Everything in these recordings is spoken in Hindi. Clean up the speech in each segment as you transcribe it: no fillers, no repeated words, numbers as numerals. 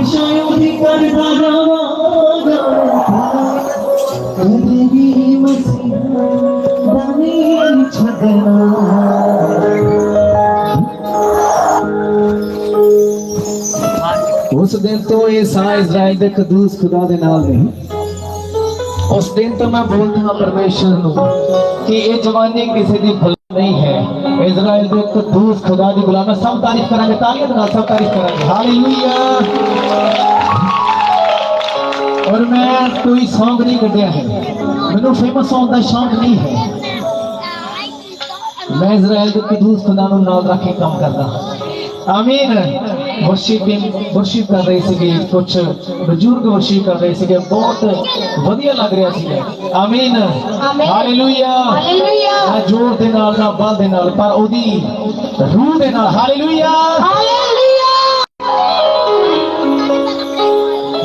हमेशा उठी करता रवागा कभी मसीहा दानी छगना। उस दिन तो ये सारा इज़राइल दे कदूस खुदा दे नाल नहीं। उस दिन तो मैं बोलता हाँ परमेश्वर नूं कि ये जवानी किसी दी भला नहीं है। इज़राइल दे कदूस खुदा दी गुलाम। सब तारीफ करांगे, तालियां दे नाल सब तारीफ करांगे। हालेलुया। और मैं कोई सॉन्ग नहीं कढ़िया है, मैनू फेमस सॉन्ग का शौक नहीं है। मैं इज़राइल दे कदूस खुदा नूं नाल रख के काम करदा। आमीन। वर्शिप कर रहे थे, कुछ बुजुर्ग वर्शिप कर रहे थे, बहुत वधिया लग रहा सी। आमीन। हालेलुया। ना जोर दे नाल ना बल दे नाल, पर ओदी रूह दे नाल। हालेलुया।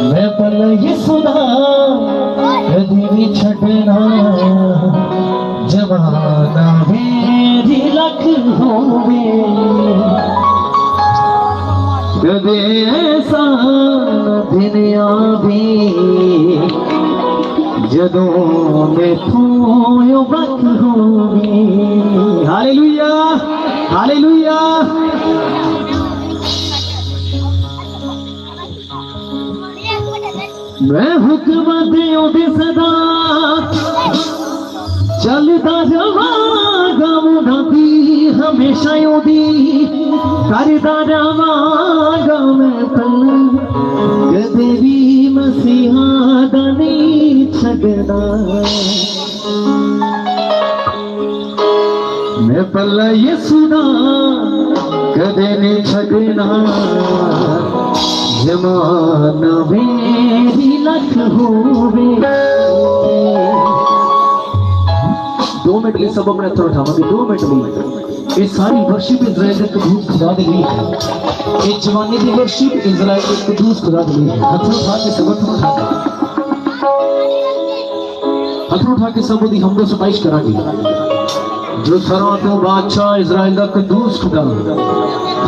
मैं पल यीशु दा कदी नहीं छड़ना, जमाना मेरी लख होवे कदे ऐसा दिन आवे जदों मैथों वक्त होवे। हालेलुया। हालेलुया। मैं हुक्म दियो दे सदा चलता जावांगा, मुनादी हमेशा ओदी करदा जावांगा। मैं पल कदे भी मसीहा दा नहीं छड्डना। मैं पल यीशु दा कदे नहीं छड्डना, जमाना मेरी लख होवे। 2 मिनट के सब अपने हाथ उठावांगे। 2 मिनट में ये सारी वर्शिप इज़राइल के कदूस खुदा दे लिए है। ये जवानी की वर्शिप इज़राइल के कदूस खुदा दे लिए है। हाथ उठा के सब दी हमदो सफाइश करांगे। जो सरों तो बादशाह इज़राइल का कदूस खुदा,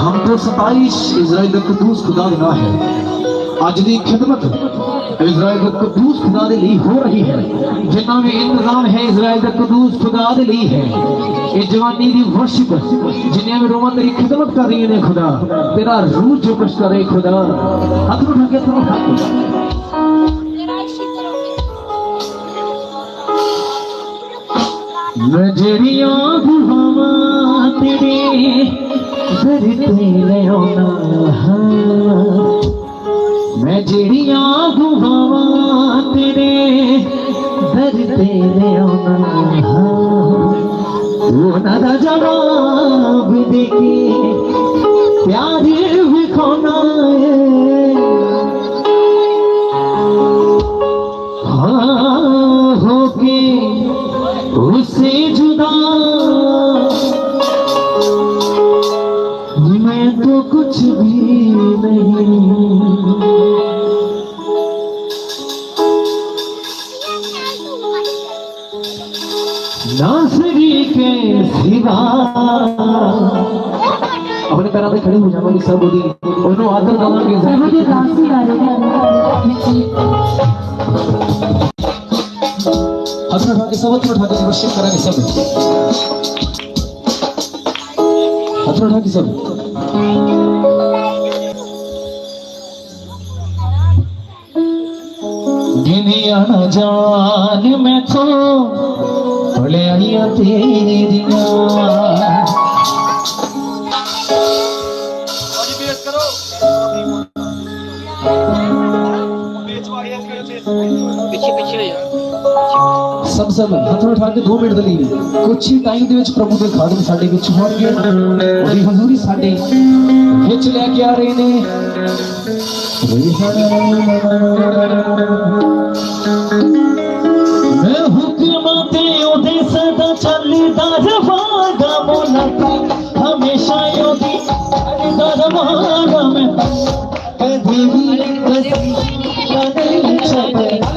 हम तो सफाइश इज़राइल का कदूस खुदा देना है। आज की खिदमत इज़राइल का कदूस खुदा दे लिए हो रही है। जितना भी इंतजाम है इज़राइल का कदूस खुदा दे लिए है। ये जवानी की वर्शिप जिन्हें भी रोमा तेरी खिदमत कर रही है खुदा, तेरा रूह जो कुछ करे खुदा। हाथ उठा के नजरिया बुहावा तेरे दर ते ले आना। मैं जेड़िया बुहावा तेरे दर ते ले आना, उन्हां दा जवाब दे के प्यार विखाना है। हाँ होके उससे जुदा मैं तो कुछ भी नहीं। नासरी के सिवा अपने पैरों पे खड़े हो जाओगे सब बोली उन्होंने आदर दवांगे। हाथ उठा के सब उठा के वर्शिप करेंगे सब। हाथ उठा के सब। गिनिया न जान मैं तो भले आइया तेरिया। सब हाथ उठा के 2 मिनट दली कुछ ही टाइम दे विच प्रभु दे खादम साडे विच होणगे। ओदी हजूरी साडे विच लेके आ रहे ने। मैं हुक्म ते ओदे सदा चलदा रवांगा, मुनादी हमेशा ओदी करदा रवांगा। मैं कदी भी मसीहा नहीं छड्डना।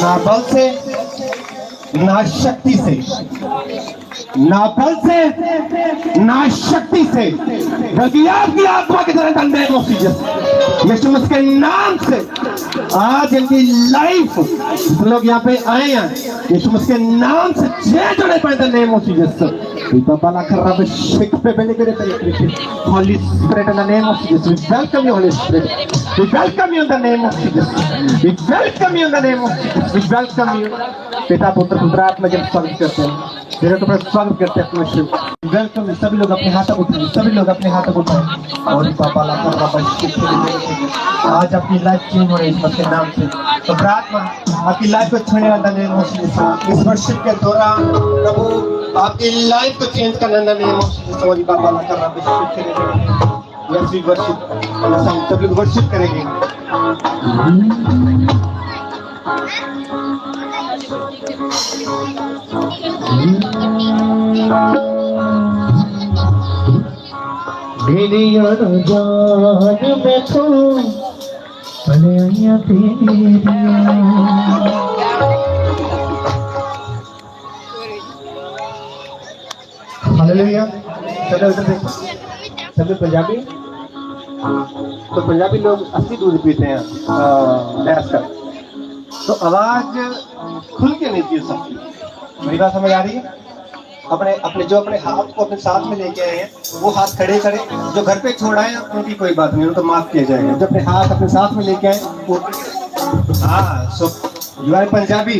ना बल से ना शक्ति से, ना बल से ना शक्ति से, बल्कि आपकी आत्मा के तरह अंदर यीशु मसीह के नाम से आज इनकी लाइफ लोग यहाँ पे आए हैं यीशु मसीह के नाम से चेंज होने पर the name of Jesus Holy Spirit, in the name of Jesus, we welcome you, Holy Spirit. We welcome you in the name of Jesus. We welcome you in the name of Jesus. We welcome you. पिता पुत्र पुत्र आत्मा जब स्वागत करते हैं, तेरे तो स्वागत करते हैं अपने शिव। वेलकम। सभी लोग अपने हाथ उठाएं, सभी लोग अपने हाथ उठाएं और पापा ला कर बाबा आज अपनी लाइफ चेंज हो रही है इसके नाम से। तो प्रार्थना आपकी लाइफ को छूने वाला नेम ऑफ जीसस। इस वर्शिप के दौरान प्रभु आपकी लाइफ को चेंज करने वाला नेम ऑफ जीसस और पापा ला कर बाबा यस वी वर्शिप। हम सब लोग वर्शिप करेंगे। मेरी जान में तो भले तेरिया हालेलुया। चलो इधर देखो, सब लोग पंजाबी, तो पंजाबी लोग असली दूध पीते हैं भैंस का, तो आवाज खुल के नहीं पी सकती। मेरी बात समझ आ रही है? अपने अपने जो अपने हाथ को अपने साथ में लेके आए हैं वो हाथ खड़े करें, जो घर पे छोड़ा है उनकी कोई बात नहीं, उनको माफ किया जाएगा। जो अपने हाथ अपने साथ में लेके आए वो, हाँ, सो यू आर पंजाबी,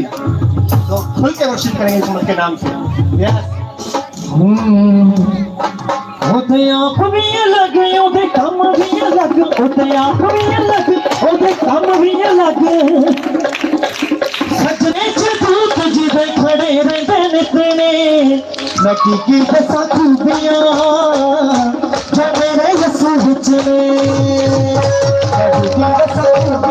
तो खुल के वर्शिप करेंगे इस मुल्क के नाम से। यस, ओदे आप भी अलग, ओदे काम भी अलग, ओदे आप भी अलग, ओदे काम भी अलग। सजने च दूत जिदे खड़े रहंदे ने, मैं की दसा खूबियां जो मेरे यसू विच ने, मैं की दसा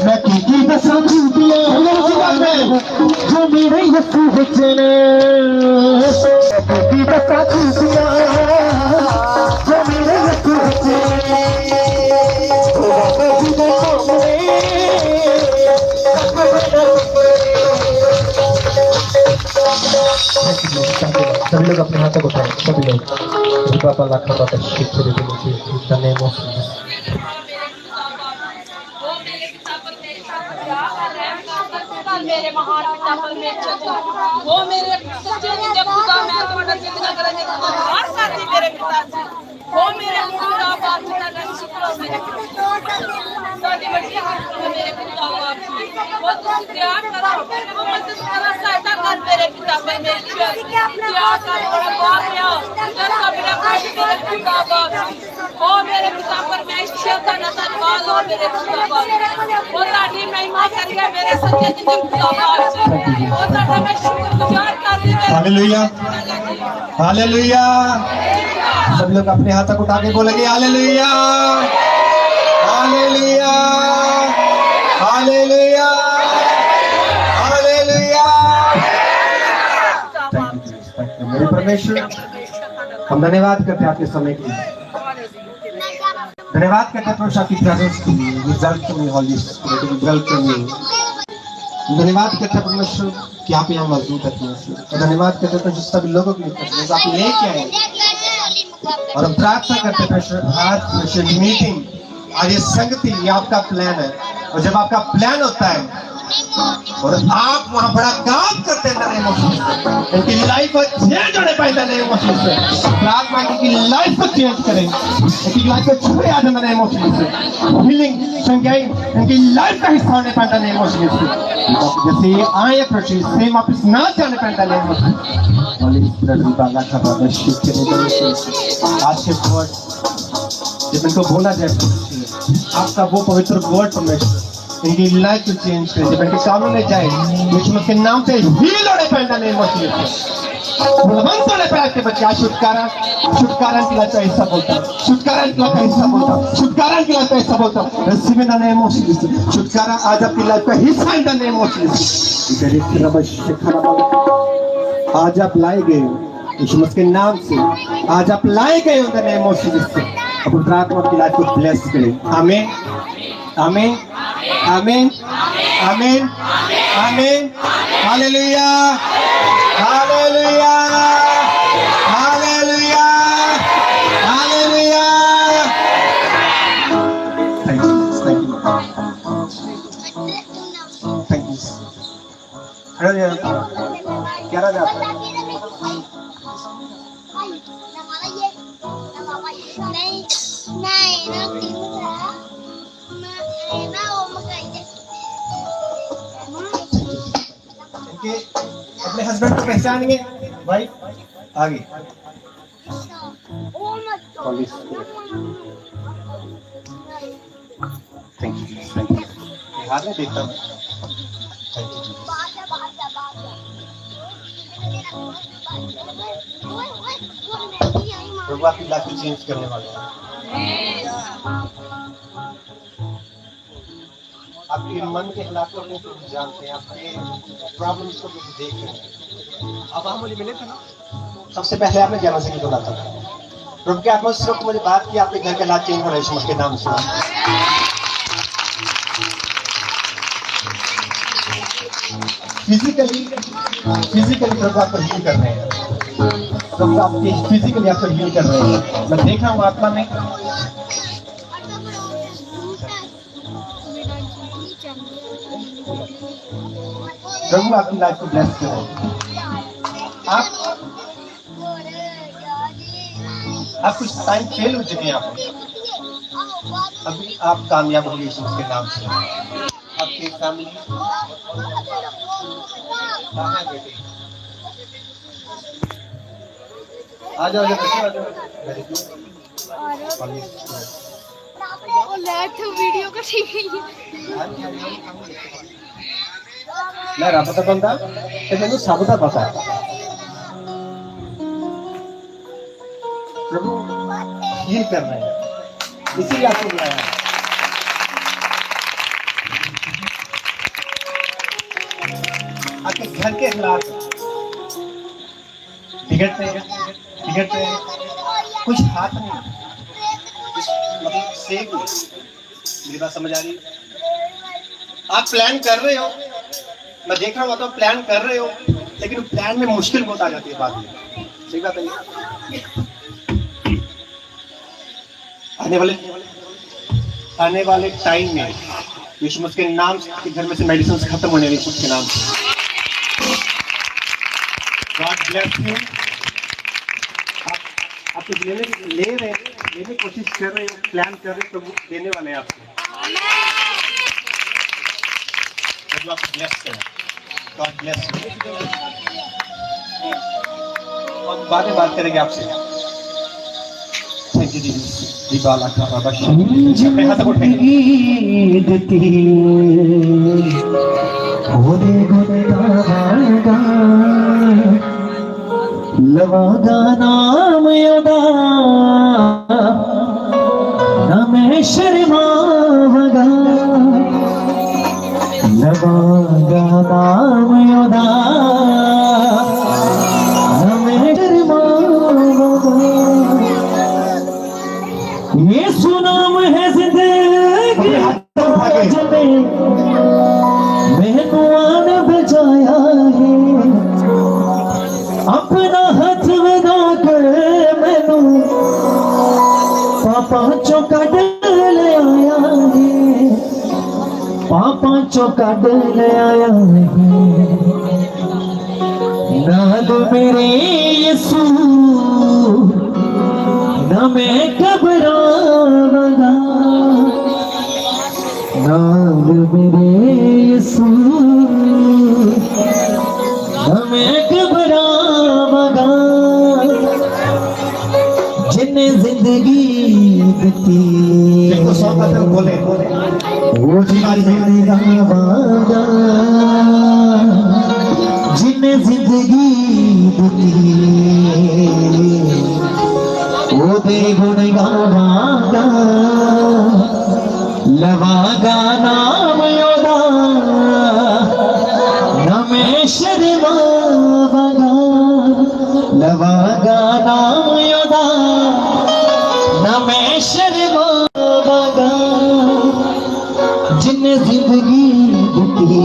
मैं की दसा खूबियां जो मेरे यसू विच ने, की दसा खूबियां जो मेरे यसू विच ने। सभी लोग अपने हाथों को उठाएं, सभी लोग। बाबा लाखा बाबा शिव मेरे महान पिता परमेश्वर, वो मेरे सच्चे नित्य खुदा, मैं तुम्हारा जिंदगा करने का आभार करती मेरे पिता जी। वो मेरे खुदा बाप पिता का शुक्र मेरे साडी बड़ी हाथ में मेरे पिता बाप जी, वो तुम त्याग करो, वो मत तुम्हारा सहायता कर मेरे पिता परमेश्वर, त्याग कर बड़ा बाप या जैसा मेरा भाई मेरे पिता बाप जी। वो मेरे पिता परमेश्वर का धन्यवाद हो मेरे पिता बाप, वो ताड़ी महिमा करिए मेरे सच्चे नित्य खुदा बाप जी, वो ताड़ा मैं शुक्रगुजार करती हूं। Hallelujah, hallelujah. सब लोग अपने हाथों को उठा के बोलेंगे हालेलुया, हालेलुया, हालेलुया, हालेलुया। मेरे परमेश्वर, हम धन्यवाद करते हैं आपके समय के लिए, धन्यवाद करते हैं प्रभु आपकी प्रेजेंस के लिए, welcome you holy spirit, welcome you. धन्यवाद करते हैं परमेश्वर कि आप यहाँ मौजूद है परमेश्वर, धन्यवाद करते हैं जिस सभी लोगों के लिए आप लेके आए और हम प्रार्थना करते हैं आज मीटिंग, आज ये संगति, ये आपका प्लान है। और जब आपका प्लान होता है और आप वहां बड़ा काम करते हैं, इनकी लाइफ चेंज होने पाएगा नेम ऑफ जीसस। प्रार्थना इनकी लाइफ को चेंज करें, इनकी लाइफ को छुए आज नेम ऑफ जीसस। हीलिंग संख्याएं इनकी लाइफ का हिस्सा होने पाएगा नेम ऑफ जीसस। जैसे ये आए प्रभु सेम वापस ना जाने पाएगा नेम ऑफ जीसस। आज के वर्ड जब इनको बोला जाए, आपका वो पवित्र वर्ड परमेश्वर इनकी लाइफ को चेंज करे। जब इनके कामों में जाए, यीशु के नाम से हील होने पाएगा नेम ऑफ जीसस। बलवंत होने पाए के बच्चे। आज छुटकारा की लाइफ का हिस्सा बोलता हूं, छुटकारा की लाइफ का हिस्सा बोलता हूं, छुटकारा की लाइफ का हिस्सा बोलता हूं। Receive in the name of Jesus. छुटकारा आज आपकी लाइफ का हिस्सा इन द नेम ऑफ जीसस। आज आप लाए गए यीशु के नाम से, आज आप लाए गए इन द नेम ऑफ जीसस। अब प्रार्थना की लाइफ को ब्लेस करें। आमीन, आमीन, आमीन, आमीन, आमीन। Hallelujah, hallelujah, hallelujah, hallelujah. Thank you, thank you, thank you. क्या रहा जाता है? अपने हस्बैंड को पहचानेंगे भाई आगे। Thank you, thank you. हाथ में देखता हूँ। Thank you. प्रभु आपकी लाइफ को चेंज करने वाले हैं। आपके मन के हालातों को भी जानते हैं, आपके प्रॉब्लम्स को भी देख रहे हैं। अब हम मुझे मिले थे ना, सबसे पहले आपने ज्ञान से बोला था प्रभु के आत्मा से मुझे बात की, आपके घर के हालात चेंज हो रहे हैं के नाम से। फिजिकली प्रभु आपको हील कर रहे हैं, प्रभु आपकी फिजिकली आपको हील कर रहे हैं। मैं देख रहा हूँ आत्मा में। प्रभु आपकी लाइफ को ब्लेस करें। आप कुछ टाइम फेल हो चुके हैं, आप अभी आप कामयाब होंगे यीशु के नाम से। आपकी फैमिली आ जाओ, वीडियो का ठीक है। मेरा पता बनता मैंने सबका पता है। प्रभु ये कर रहे हैं, इसीलिए आपको बुलाया। आपके घर के हालात बिगड़ते हैं, कुछ हाथ नहीं, मतलब सेक नहीं। मेरी बात समझ आ रही? आप प्लान कर रहे हो, मैं देख रहा हूँ तो प्लान कर रहे हो, लेकिन प्लान में मुश्किल बहुत आ जाती है बाद में। सही बात है। आने वाले टाइम में यीशु मसीह के नाम के घर में से मेडिसिन खत्म होने वाली के नाम से। God bless you. आप कुछ लेने की कोशिश कर रहे हो, प्लान कर रहे हो, तो देने वाले हैं आपको। आपको ब्लेस करें। God bless you. और बात करेंगे आपसे। Thank you Jesus. दीवाला का बाबा अपने हाथ उठाएंगे। लवागा नाम योदा न मैं शर्मावगा, लवागा नाम योदा न मैं शर्मावगा। ये सुनाम है जिंदगी जबे मैनू आन बजाया है, अपना हाथ लगा कर मैनू चो कड ले आया नाल मेरे यीशु ना मैं घबरावांगा नाल मेरे यीशु ना मैं घबरावांगा जिन्हें जिंदगी दी देखो सौ का बोले वो जिन्हें जिंदगी दी वो दे गुण गावांगा लवागा नाम योदा न मैं शर्मावांगा लवागा नाम योदा न मैं शर्मावांगा जिन्हें जिंदगी दी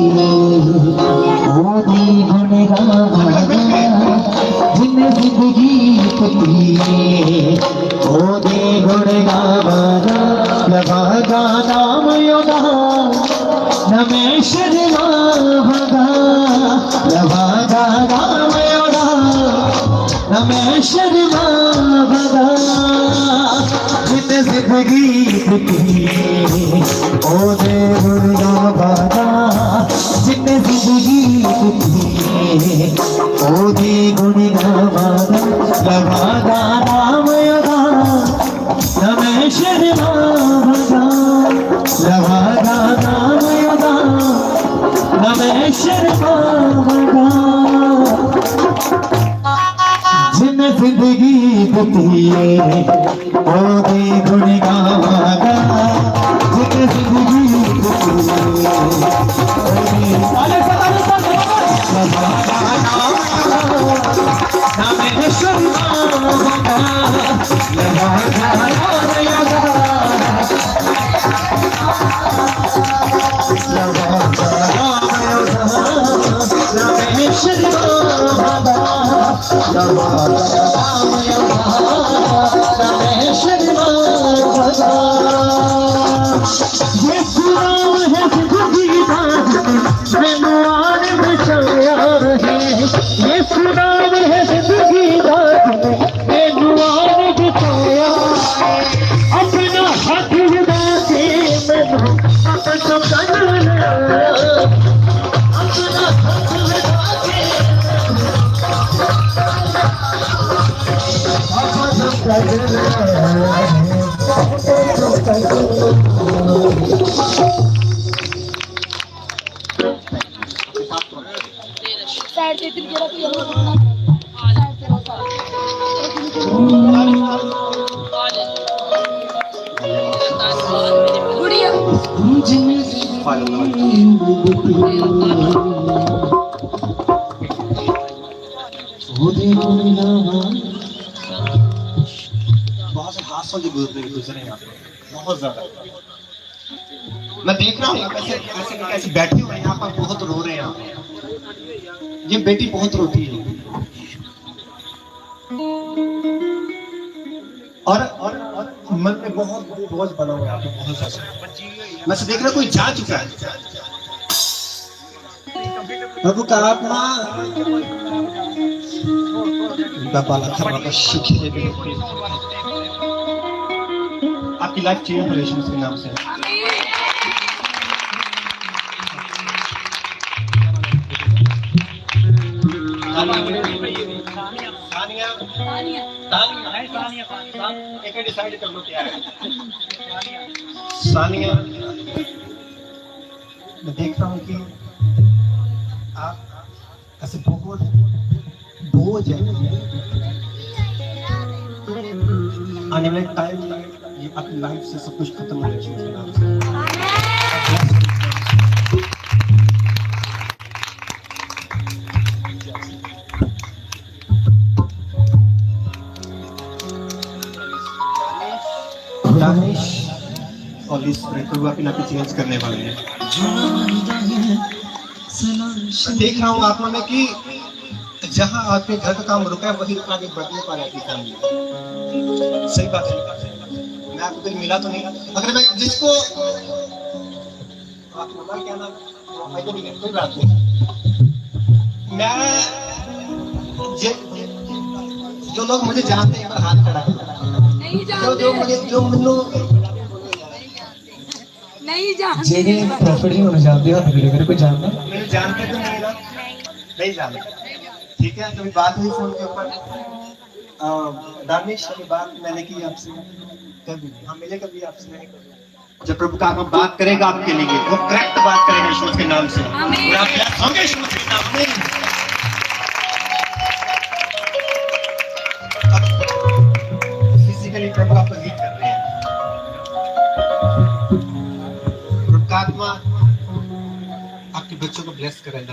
वो दी गुण गावांगा जिन्हें जिंदगी दी वो दे गुण गावांगा लवागा नाम योदा न मैं शर्मावांगा लवागा नाम योदा न मैं शर्मावांगा जिन्हें जिंदगी दी ओ दे गुण गावांगा जिन्हें जिंदगी दी ओ दे गुण गावांगा लवागा नाम योदा न मैं शर्मावांगा लवागा नाम योदा न मैं शर्मावांगा जिन्हें जिंदगी दी ओ दे गुण गावांगा जिन्हें जिंदगी साइड से इधर जरा गुड़िया बहुत से हादसों की गुजरे यहाँ पे बहुत ज्यादा। मैं देख रहा हूँ कैसे कैसे कैसे बैठे हुए हैं यहाँ पर, बहुत रो रहे हैं। ये बेटी बहुत रोती है और मन में बहुत बोझ बना हुआ है, बहुत ज्यादा। मैं से देख रहा कोई जा चुका है। प्रभु का आत्मा आपकी लाइफ चेंज हो यीशु के नाम से। एक डिसाइड कर लो क्या है। सानिया, मैं देख रहा हूँ कि आप ऐसे बहुत बोझ है। आने वाले टाइम ये अपनी लाइफ से सब कुछ खत्म हो जाएगा। दानिश और इस प्रभु अपनी लाइफ चेंज करने वाले हैं। देख रहा हूँ आत्मा में कि जहाँ आपके घर का काम रुका है वही आगे बढ़ने पा रहा है काम में। सही बात है। मैं आपको कहीं मिला तो नहीं, अगर मैं जिसको आप क्या नाम कोई बात नहीं। मैं जो लोग मुझे जानते हैं, हाथ खड़ा करो। नहीं जो जानते, जो मैनू नहीं जानते। जेने प्रॉफिट नहीं होना चाहते हो मेरे को जानना मेरे जानते तो नहीं ना, नहीं जानते। ठीक है, कभी बात हुई फोन के ऊपर? दानिश, कभी बात मैंने की आपसे? कभी हम मिले कभी आपसे? जब प्रभु का आत्मा बात करेगा आपके लिए, वो करेक्ट बात करेगा यीशु के नाम से, और आप ब्लेस होंगे यीशु के नाम में। फिजिकली प्रभु आपको लीड कर रहे हैं। प्रभु का आत्मा आपके बच्चों को ब्लेस करेगा।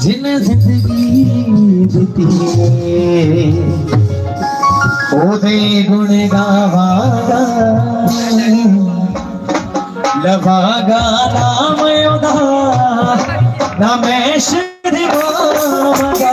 जिन्हें जिंदगी जीती ओदे गुण गावागा लवागा नाम योदा नमेश दिवागा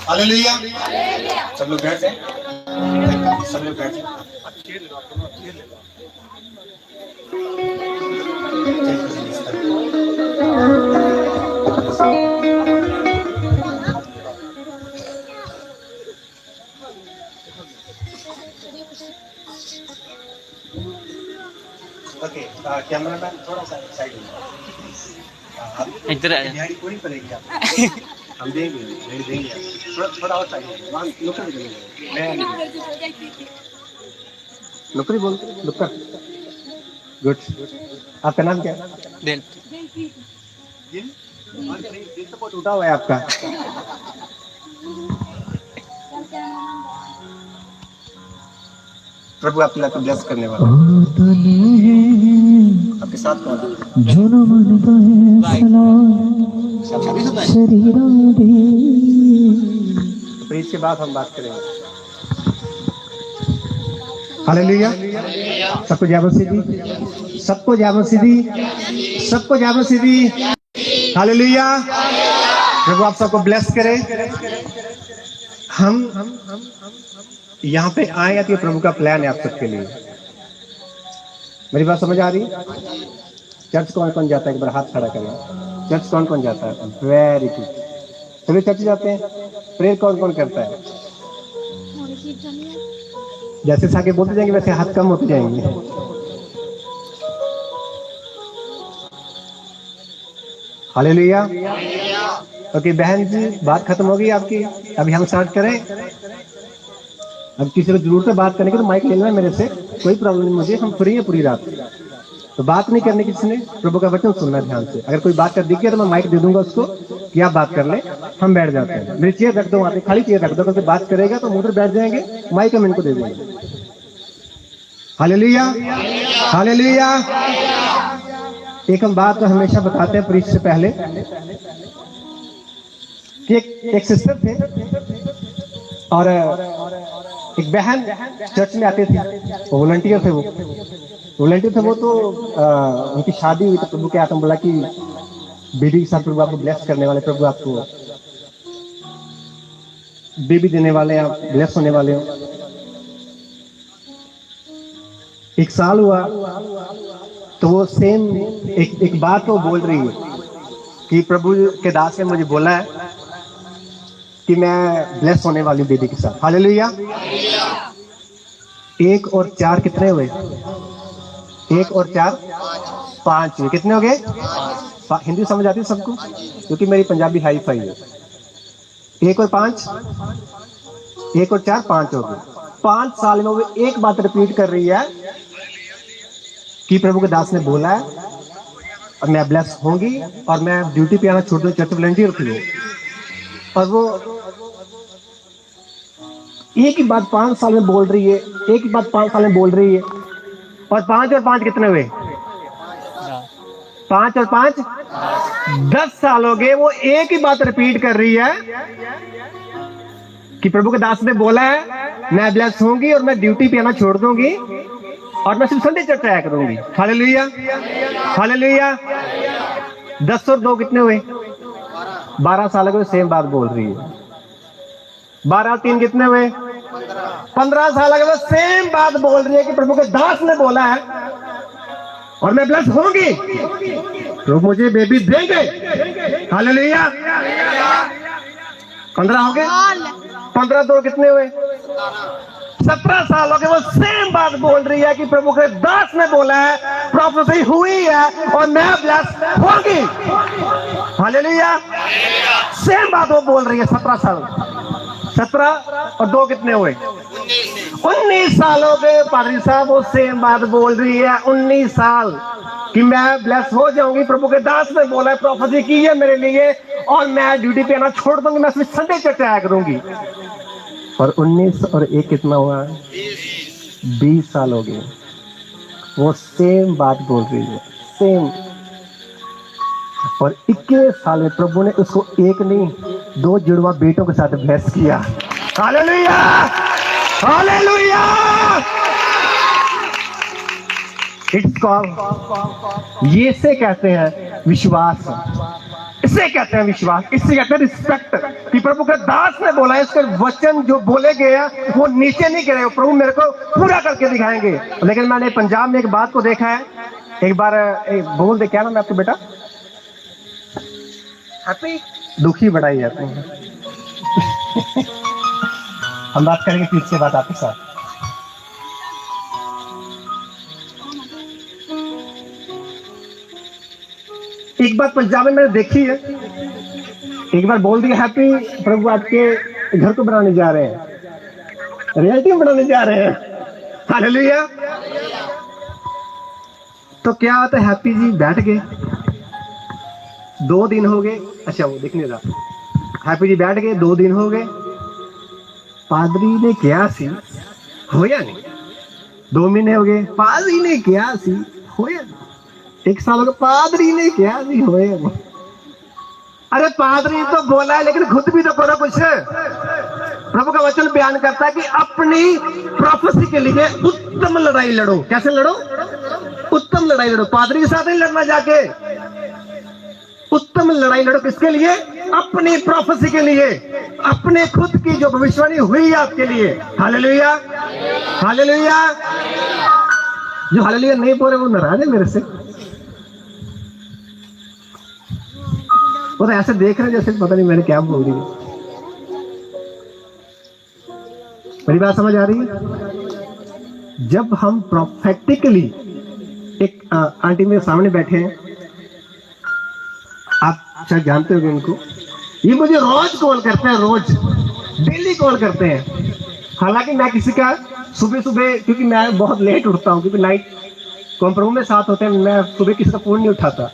हालेलुया। सब लोग बैठ जाए, सब लोग बैठ जाए। ओके, कैमरामैन थोड़ा सा साइड में। इधर आ जा। दिहाड़ी पूरी पड़ेगी आप। हम देंगे, नहीं देंगे। थोड़ा और साइड में। वहाँ नौकरी देंगे। मैं नौकरी बोल, नुक्कर। गुड। आपका नाम क्या है? दिल दिल तो बहुत टूटा हुआ है आपका। प्रभु आपके लिए ब्लेस करने वाला। आपके साथ कौन है? तो इसके बाद हम बात करेंगे। हालेलुया। सबको जय मसीह, सबको जय मसीह, सबको जय मसीह। हालेलुया। प्रभु आप सबको ब्लेस करे। हम यहाँ पे आए कि प्रभु का प्लान है आप सबके लिए। मेरी बात समझ आ रही? चर्च कौन कौन जाता है? एक बार हाथ खड़ा करना। चर्च कौन कौन जाता है? Very good. सभी चर्च जाते हैं। प्रेयर कौन कौन करता है? जैसे आगे बोलते जाएंगे वैसे हाथ कम होते जाएंगे। हालेलुया। ओके बहन जी, बात खत्म हो गई आपकी। अभी हम स्टार्ट करें। अब किसी को जरूरत है बात करने की तो माइक ले लेना मेरे से, कोई प्रॉब्लम नहीं मुझे। हम फ्री है पूरी रात, तो बात नहीं करने किसी ने। प्रभु का वचन सुनना ध्यान से। अगर कोई बात कर दिखी तो मैं माइक दे दूंगा उसको कि आप बात कर ले। हम बैठ जाते हैं। मेरी चेयर रख दो वहाँ पे, खाली चेयर रख दो। अगर कोई बात करेगा तो मुझे बैठ जाएंगे, माइक हम इनको दे देंगे। Hallelujah, hallelujah. एक हम बात तो हमेशा बताते हैं प्रीच से पहले कि एक सिस्टर थे और एक बहन चर्च में आते थे। वो वॉलंटियर थे। वो तो उनकी शादी हुई तो प्रभु के आत्मा बोला कि बेबी के साथ प्रभु आपको ब्लेस करने वाले, प्रभु आपको बेबी देने वाले, आप ब्लेस होने वाले हो। एक साल हुआ तो वो सेम एक बात वो बोल रही है कि प्रभु के दास ने मुझे बोला है कि मैं ब्लेस होने वाली हूँ बेबी के साथ। हालेलुया। 1 और 4 कितने हुए? 1 और 4 5 हुए। कितने हो गए? हिंदी समझ आती है सबको? क्योंकि मेरी पंजाबी हाई फाई है। 1 और 5, 1 और 4 5 हो गए। 5 साल में वो एक बात रिपीट कर रही है कि प्रभु के दास ने बोला है और मैं ब्लेस होंगी और मैं ड्यूटी पे आना छोड़ दूँ, चर्च वॉलंटियर थी। और वो एक ही बात 5 साल में बोल रही है, एक ही बात 5 साल में बोल रही है। और 5 और 5 कितने हुए? 5 और 5 10 साल हो गए। वो एक ही बात रिपीट कर रही है कि प्रभु के दास ने बोला है मैं ब्लेस होंगी और मैं ड्यूटी पे आना छोड़ दूंगी और मैं सिर्फ संडे चर्च आया करूंगी। Hallelujah, hallelujah. 10 और 2 कितने हुए? 12 साल के सेम बात बोल रही है। 12 और 3 कितने हुए? 15 साल के बाद सेम बात बोल रही है कि प्रभु के दास ने बोला है और मैं ब्लेस होंगी तो मुझे बेबी देंगे। हालेलुया। 15 हो गए? 15 2 कितने हुए? 17 साल हो गए। वो सेम बात बोल रही है कि प्रभु के दास ने बोला है, प्रोफेसी हुई है और मैं ब्लेस होंगी। हालेलुया। सेम बात वो बोल रही है। 17 साल। 17 और 2 कितने हुए? 19 साल हो गए पादरी साहब। वो सेम बात बोल रही है 19 साल कि मैं ब्लेस हो जाऊंगी। प्रभु के दास ने बोला है, प्रोफेसी की है मेरे लिए और मैं ड्यूटी पे आना छोड़ दूंगी, मैं सिर्फ संडे चर्च आया करूंगी। और 19 और 1 कितना हुआ? 20 साल हो गए। वो सेम बात बोल रही है, सेम। और 21 साल में प्रभु ने उसको एक नहीं 2 जुड़वा बेटों के साथ ब्लेस किया। Hallelujah, hallelujah. इट्स कॉल्ड, ये से कहते हैं विश्वास, इसे कहते हैं विश्वास, इससे कहते हैं रिस्पेक्ट कि प्रभु के दास ने बोला है, इसके वचन जो बोले गए हैं वो नीचे नहीं गिरे, प्रभु मेरे को पूरा करके दिखाएंगे। लेकिन मैंने पंजाब में एक बात को देखा है, एक बार बोल दे, क्या नाम है आपको बेटा? हैप्पी। दुखी बड़ा ही है तुम। हम बात करेंगे फिर से बात आपके साथ। एक बात पंजाब में मैंने देखी है, एक बार बोल दिया हैप्पी, प्रभु आपके घर को बनाने जा रहे हैं, रियलिटी बनाने जा रहे हैं। हालेलुया। तो क्या होता है, हैप्पी जी बैठ गए, 2 दिन हो गए, अच्छा वो देखने जा, हैप्पी जी बैठ गए, 2 दिन हो गए, पादरी ने क्या सी होया नहीं, 2 महीने हो गए, पादरी ने क्या सी होया नहीं, 1 साल हो गया, पादरी ने क्या सी होया नहीं। अरे पादरी तो बोला है लेकिन खुद भी तो करो कुछ। प्रभु का वचन बयान करता है कि अपनी प्रोफेसी के लिए उत्तम लड़ाई लड़ो। कैसे लड़ो? उत्तम लड़ाई लड़ो। पादरी के साथ नहीं लड़ना जाके, उत्तम लड़ाई लड़ो। किसके लिए? अपनी प्रोफेसी के लिए, अपने खुद की जो भविष्यवाणी हुई है आपके लिए। Hallelujah, hallelujah. जो हालेलुया नहीं बोल रहे वो नाराज है मेरे से। वो तो ऐसे देख रहे जैसे पता नहीं मैंने क्या बोल दिया। मेरी बात समझ आ रही है? जब हम प्रोफेटिकली, एक आंटी मेरे सामने बैठे हैं, आप शायद जानते होंगे उनको, ये मुझे रोज कॉल करते हैं, रोज डेली कॉल करते हैं। हालांकि मैं किसी का सुबह सुबह, क्योंकि मैं बहुत लेट उठता हूँ, क्योंकि नाइट प्रभु में साथ होते हैं, मैं सुबह किसी का फोन नहीं उठाता,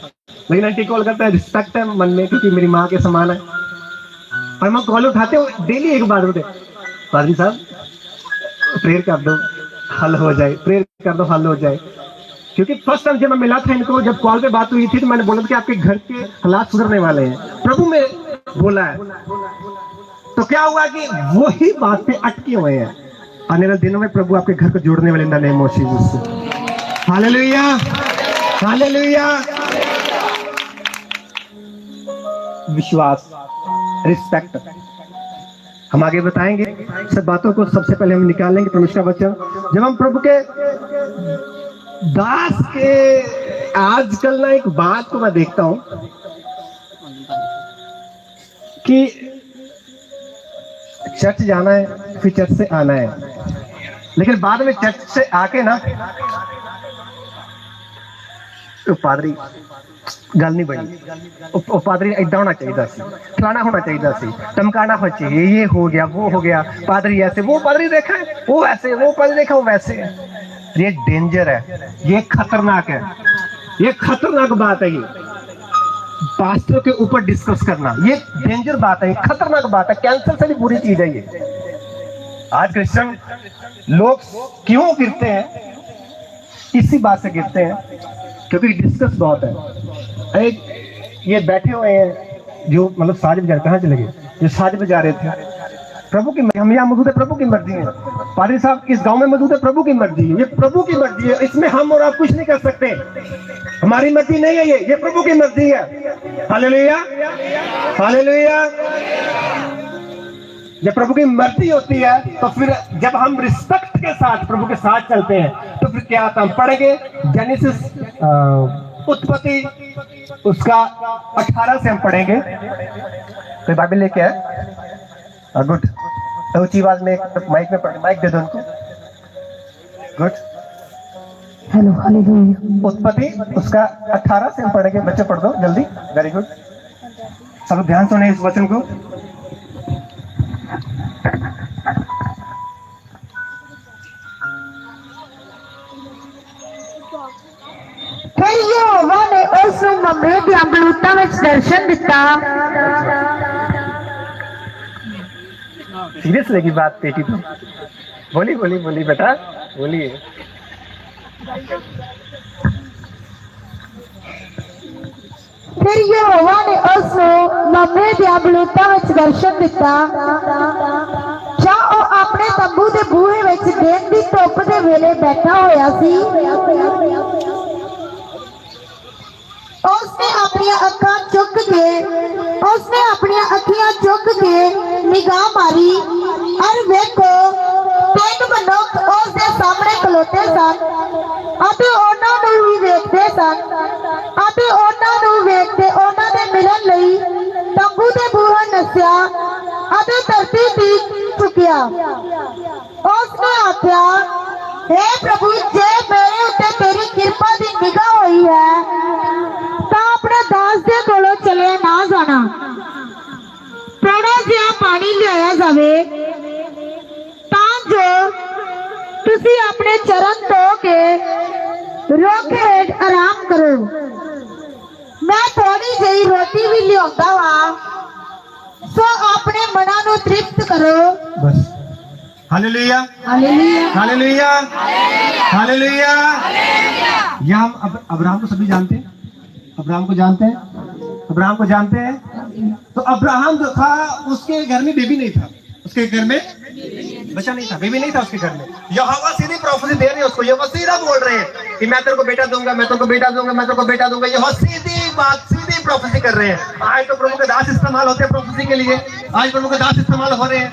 लेकिन आंटी कॉल करता है, रिस्पेक्ट है मन में, क्योंकि मेरी माँ के समान है। और मैं कॉल उठाते हो डेली एक बात होते, पादरी साहब प्रेयर कर दो हल हो जाए, प्रेयर कर दो हल हो जाए। क्योंकि फर्स्ट टाइम जब मैं मिला था इनको, जब कॉल पे बात हुई थी, तो मैंने बोला था कि आपके घर के हालात सुधरने वाले हैं, प्रभु में बोला है। तो क्या हुआ कि वही बात पे अटके हुए हैं। आने वाले दिनों में प्रभु आपके घर को जोड़ने वाले नाम ऑफ जीसस। Hallelujah, hallelujah. विश्वास, रिस्पेक्ट, हम आगे बताएंगे सब बातों को। सबसे पहले हम निकालेंगे परमेश्वर का वचन। जब हम प्रभु के दास के, आजकल ना एक बात को मैं देखता हूं कि चर्च जाना है फिर चर्च से आना है, लेकिन बाद में चर्च से आके ना तो पादरी गल नहीं बनी, वो पादरी इदा होना चाहिए सी, फलाना होना चाहिए सी, टमकाना होना चाहिए, ये हो गया वो हो गया, पादरी ऐसे, वो पादरी देखा है वो वैसे, वो पादरी देखा वो वैसे है। ये डेंजर है, ये खतरनाक है, ये खतरनाक बात है। ये पास्टर के ऊपर डिस्कस करना ये डेंजर बात है, खतरनाक बात है, कैंसर से भी बुरी चीज है ये। आज क्रिश्चियन लोग क्यों गिरते हैं? इसी बात से गिरते हैं क्योंकि डिस्कस बहुत है। एक ये बैठे हुए हैं जो मतलब साज बजा, कहाँ चले गए जो साज बजा रहे थे, प्रभु की, हम यहाँ मौजूद है, प्रभु की मर्जी है। पादरी साहब इस गांव में मौजूद है, प्रभु की मर्जी है, ये प्रभु की मर्जी है, इसमें हम और आप कुछ नहीं कर सकते, हमारी मर्जी नहीं है, ये प्रभु की मर्जी है। Hallelujah, hallelujah. जब प्रभु की मर्जी होती है तो फिर जब हम रिस्पेक्ट के साथ प्रभु के साथ चलते हैं तो फिर क्या आता, हम पढ़ेंगे जेनेसिस उत्पत्ति उसका 18 से हम पढ़ेंगे। तो बाइबल लेके आए, गुड, तो ऊंची आवाज में माइक में पढ़, माइक दे दो उनको, गुड। Hello hallelujah. उत्पत्ति उसका 18 से हम पढ़ेंगे, बच्चे पढ़ दो जल्दी, वेरी गुड। सब ध्यान सुने इस वचन को। फिर यहोवा ने उस ਨੂੰ ਮਮਰੇ ਦੀਆਂ ਬਲੂਤਾਂ ਵਿੱਚ ਦਰਸ਼ਨ ਦਿੱਤਾ। सीरियस लगी बात बेटी, तो बोली बोली बोली बेटा, बोलिए। ਫਿਰ ਯहोਵਾ ਨੇ ਉਸ ਨੂੰ ਮਮਰੇ ਦੀਆਂ ਬਲੂਤਾਂ ਵਿੱਚ ਦਰਸ਼ਨ ਦਿੱਤਾ। ਜਾਂ ਉਹ ਆਪਣੇ ਤੰਬੂ ਦੇ ਬੂਹੇ ਵਿੱਚ ਦਿਨ ਦੀ ਧੁੱਪ ਦੇ ਵੇਲੇ ਬੈਠਾ ਹੋਇਆ ਸੀ। उसने अपनी अखियां चुक के निगाह मारी और वेखो तीन मनुख उसके सामने खलोते सन ਅਤੇ ਉਹਨਾਂ ਨੂੰ ਵੀ ਵੇਖਦੇ ਸਨ ਅਤੇ ਉਹਨਾਂ ਨੂੰ ਵੇਖਦੇ ਉਹਨਾਂ ਦੇ ਮਿਲਣ ਲਈ ਤੰਬੂ ਦੇ ਬੂਹਾ ਨੱਸਿਆ ਅਤੇ ਧਰਤੀ ਦੀ ਝੁਕਿਆ। उसने आख्या, हे प्रभु, जे मेरे उत्ते तेरी कृपा की निगाह हुई है तो अपने दास दे कोलों चले ना जाना, थोड़ा जिहा पानी लिया जावे तां जो तुसी अपने चरण धो के रुख हेठ आराम करो। मैं थोड़ी जही रोटी भी लियाउंदा वां, सो अपने मना नूं तृप्त करो। बस। Hallelujah, hallelujah, hallelujah, hallelujah. यह हम अब्राहम को सभी जानते हैं, अब्राहम को जानते हैं, अब्राहम को जानते हैं। तो अब्राहम जो था उसके घर में बेबी नहीं था, उसके घर में बच्चा नहीं था, बेबी नहीं था उसके घर में। यहोवा सीधी प्रोफेसी दे रहे हैं उसको, यहोवा सीधा बोल रहे हैं कि मैं तेरे को बेटा दूंगा, मैं तेरे को बेटा दूंगा, मैं तेरे को बेटा दूंगा। यहोवा सीधी बात, सीधी प्रोफेसी कर रहे हैं। आज तो प्रभु के दास इस्तेमाल होते हैं प्रोफेसी के लिए, आज प्रभु के दास इस्तेमाल हो रहे हैं,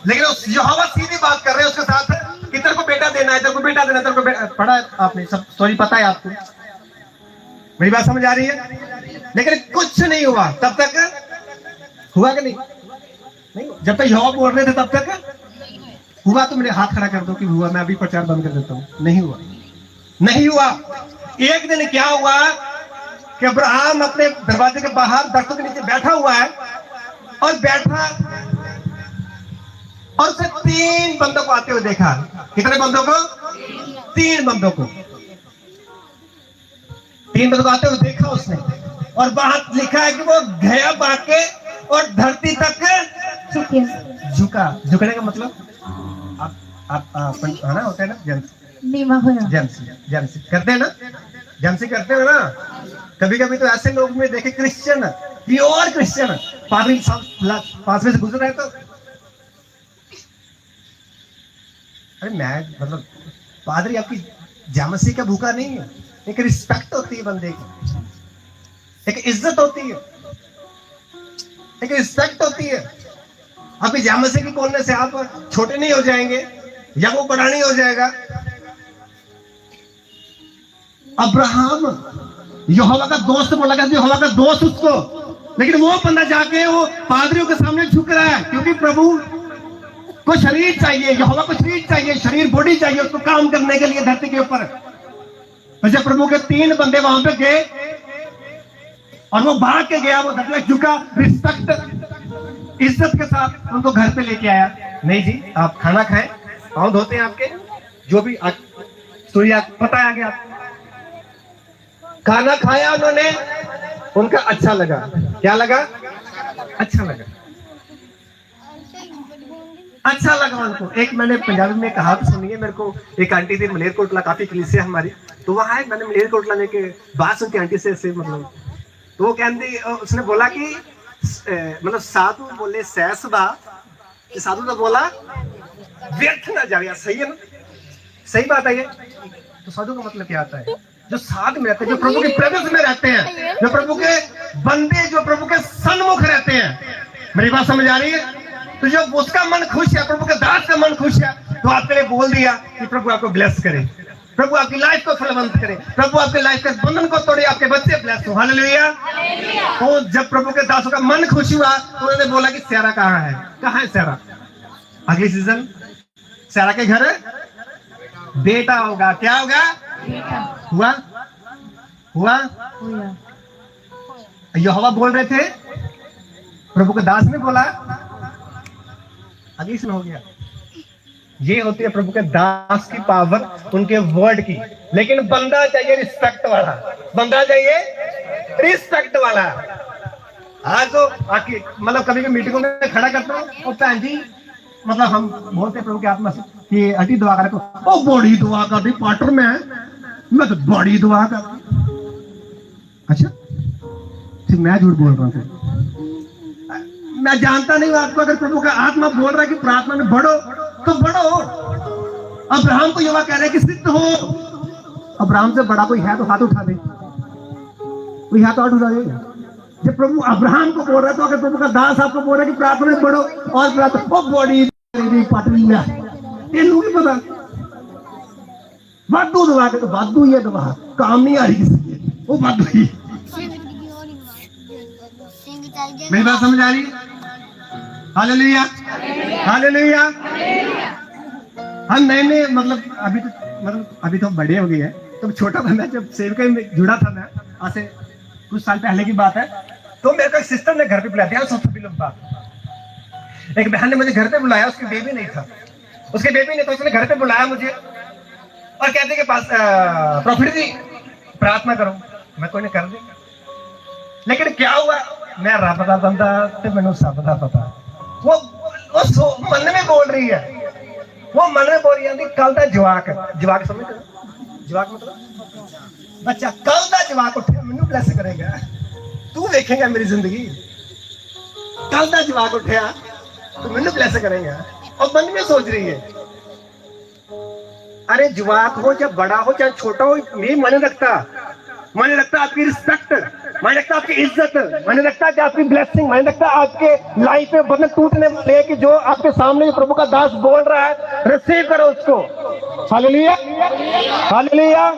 लेकिन यहोवा सीधी बात कर रहे हैं उसके साथ कि तेरे को बेटा देना है, तेरे को बेटा देना है, तेरे को बेटा। पढ़ा आपने, सब स्टोरी पता है आपको, मेरी बात समझ आ रही है। लेकिन कुछ नहीं हुआ तब तक, हुआ कि नहीं? जब तक यहोवा बोल रहे थे तब तक हुआ। तो मेरे हाथ खड़ा कर दो कि हुआ, मैं अभी प्रचार बंद कर देता हूं। नहीं हुआ, नहीं हुआ। एक दिन क्या हुआ कि अब्राहम अपने दरवाजे के बाहर दरख्त के नीचे बैठा हुआ है और बैठा और उसे 3 बंदों को आते हुए देखा। कितने बंदों को? 3 बंदों को, 3 बंदों को आते हुए देखा उसने। और बात लिखा है कि वो गया बाके और धरती तक झुका। झुकने का मतलब आप है ना, होता है ना, जमसी करते हैं ना, जमसी करते हो ना। कभी कभी तो ऐसे लोग में देखे क्रिश्चियन, प्योर क्रिश्चियन, पादरी पास में से गुजर रहे तो, अरे मैं मतलब पादरी आपकी जामसी का भूखा नहीं है। एक रिस्पेक्ट होती है बंदे की, एक इज्जत होती है, एक रिस्पेक्ट होती है। आपकी जामसी की बोलने से आप छोटे नहीं हो जाएंगे या वो बड़ा नहीं हो जाएगा। अब्राहम यहोवा का दोस्त बोला गया, यहोवा का दोस्त उसको, लेकिन वो बंदा जाके वो पादरियों के सामने झुक रहा है क्योंकि प्रभु को शरीर चाहिए, यहोवा को शरीर चाहिए, शरीर बॉडी चाहिए उसको काम करने के लिए धरती के ऊपर। तो जब प्रभु के 3 बंदे वहां पे गए और वो भाग के गया, वो धरती में झुका, रिस्पेक्ट इज्जत के साथ उनको घर पे लेके आया। नहीं जी, आप खाना खाएं, पाँव धोते हैं आपके, जो भी स्टोरी पता है आगे आप। खाना खाया उन्होंने, उनका अच्छा लगा। क्या लगा? अच्छा लगा। अच्छा लगा उनको। एक मैंने पंजाबी में कहावत सुनी है, मेरे को एक आंटी थी मलेरकोटला, काफी कलीसिया हमारी, तो वहाँ मैंने मलेरकोटला में के बात सुनती आंटी से ऐसे मतलब, तो वो कहती, उसने बोला कि मतलब साधु बोले सहसबा, साधु ने बोला व्यर्थ ना जाए। सही है ना, सही बात है ये। तो साधु का मतलब क्या आता है? जो साथ में रहते हैं, जो प्रभु के प्रेजेंस में रहते हैं, जो प्रभु के बंदे, जो प्रभु के सन्मुख रहते हैं। मेरी बात समझ आ रही है? तो जो उसका मन खुश है, प्रभु के दास का मन खुश है, तो आपके लिए बोल दिया कि प्रभु आपको ब्लेस करे, प्रभु आपकी लाइफ को फलवंत करे, प्रभु आपके लाइफ के बंधन को तोड़े, आपके बच्चे ब्लेस हो। हालेलुया। तो जब प्रभु के दासों का मन खुश हुआ तो उन्होंने बोला कि सैरा कहाँ है? कहाँ है सैरा? अगली सीजन सैरा के घर बेटा होगा। क्या होगा? हुआ हुआ यहोवा बोल रहे थे, प्रभु के दास ने बोला, अगली सीजन हो गया। ये होती है प्रभु के दास की पावर, उनके वर्ड की। लेकिन बंदा चाहिए रिस्पेक्ट वाला, बंदा चाहिए रिस्पेक्ट वाला। आज तो आके मतलब कभी भी मीटिंगों में खड़ा करता हूँ, और भैन जी मतलब हम बोलते प्रभु के आत्मा से कि अटी दुआ करे, ओ बड़ी दुआ कर दी पार्टर में, मैं तो बड़ी दुआ कर। अच्छा फिर मैं झूठ बोल रहा हूँ? मैं जानता नहीं हूँ आपको। अगर प्रभु का आत्मा बोल रहा है कि प्रार्थना में बढ़ो तो बढ़ो। अब्राहम को युवा कह रहे हैं कि सिद्ध हो। अब्राहम से बड़ा कोई है तो हाथ उठा दे, कोई हाथ उठा दे। जब प्रभु अब्राहम को बोल रहा है, तो अगर प्रभु का दास आपको बोल रहा है कि प्रार्थना में बढ़ो और प्रार्थना बड़ी पटरी में तेनू की पता वादू दवा के, तो वादू ही है दवा, काम नहीं आ रही किसी की, वो वादू ही। मेरी बात समझ आ रही है? Hallelujah hallelujah. हम नए मतलब अभी तो बड़े हो गए हैं। तो छोटा था मैं, जब सेवक में जुड़ा था मैं, आज से कुछ साल पहले की बात है। तो मेरे को एक सिस्टर ने घर पे बुलाया दिया। सबसे बात, एक बहन ने मुझे घर पे बुलाया, उसकी बेबी नहीं था, उसके बेबी नहीं, तो उसने घर पे बुलाया मुझे और कहते कि पास प्रॉफिट जी प्रार्थना करो। मैं कोई नहीं कर दी। लेकिन क्या हुआ, मैं रब दा बंदा ते मैनू सब दा पता। वो मन में बोल रही है, वो मन में बोल रही है कल दा जवाक समझ, जवाक मतलब बच्चा, कल दा जवाक उठे मैनू ब्लेस करेगा, तू देखेगा मेरी जिंदगी। कल दा जवाक उठा तो मैनू ब्लेस करेगा। और मन में सोच रही है, अरे जवाक हो चाहे बड़ा हो चाहे छोटा हो, मेरी मन रखता आपकी रिस्पेक्ट, मैंने रखता आपकी इज्जत, मैंने रखता कि आपकी ब्लेसिंग, मैंने रखता आपके लाइफ में बंधन टूटने वाले कि जो आपके सामने प्रभु का दास बोल रहा है, रिसीव करो उसको। Hallelujah hallelujah.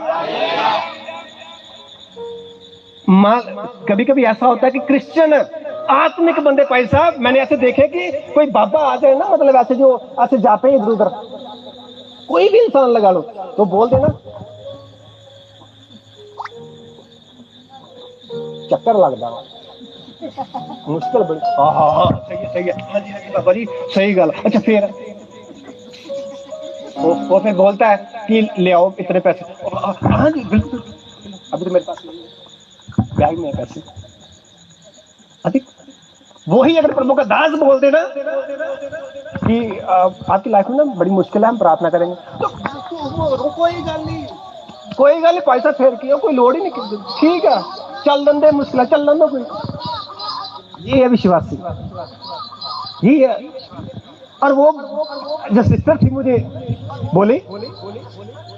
कभी कभी ऐसा होता है कि क्रिश्चियन आत्मिक बंदे, भाई साहब मैंने ऐसे देखे कि कोई बाबा आ जाए ना, मतलब ऐसे जो ऐसे जाते हैं इधर उधर, कोई भी इंसान लगा लो तो बोल देना चक्कर लगता मुश्किल बड़ी। सही है हाँ जी बाबा जी सही गल। अच्छा फिर वो फिर बोलता है कि ले आओ इतने पैसे। हाँ जी बिल्कुल, अभी तो मेरे पास बैग में पैसे। अधिक वही अगर प्रभु का दास बोल देना कि आपकी लाइफ में ना बड़ी मुश्किल है, हम प्रार्थना करेंगे, तो कोई गल नहीं पैसा फेर किया, कोई लोड़ ही नहीं, ठीक है चल दे, मुश्किल चल दो कोई। ये है विश्वासी, यही है। और वो जो सिस्टर थी मुझे बोली,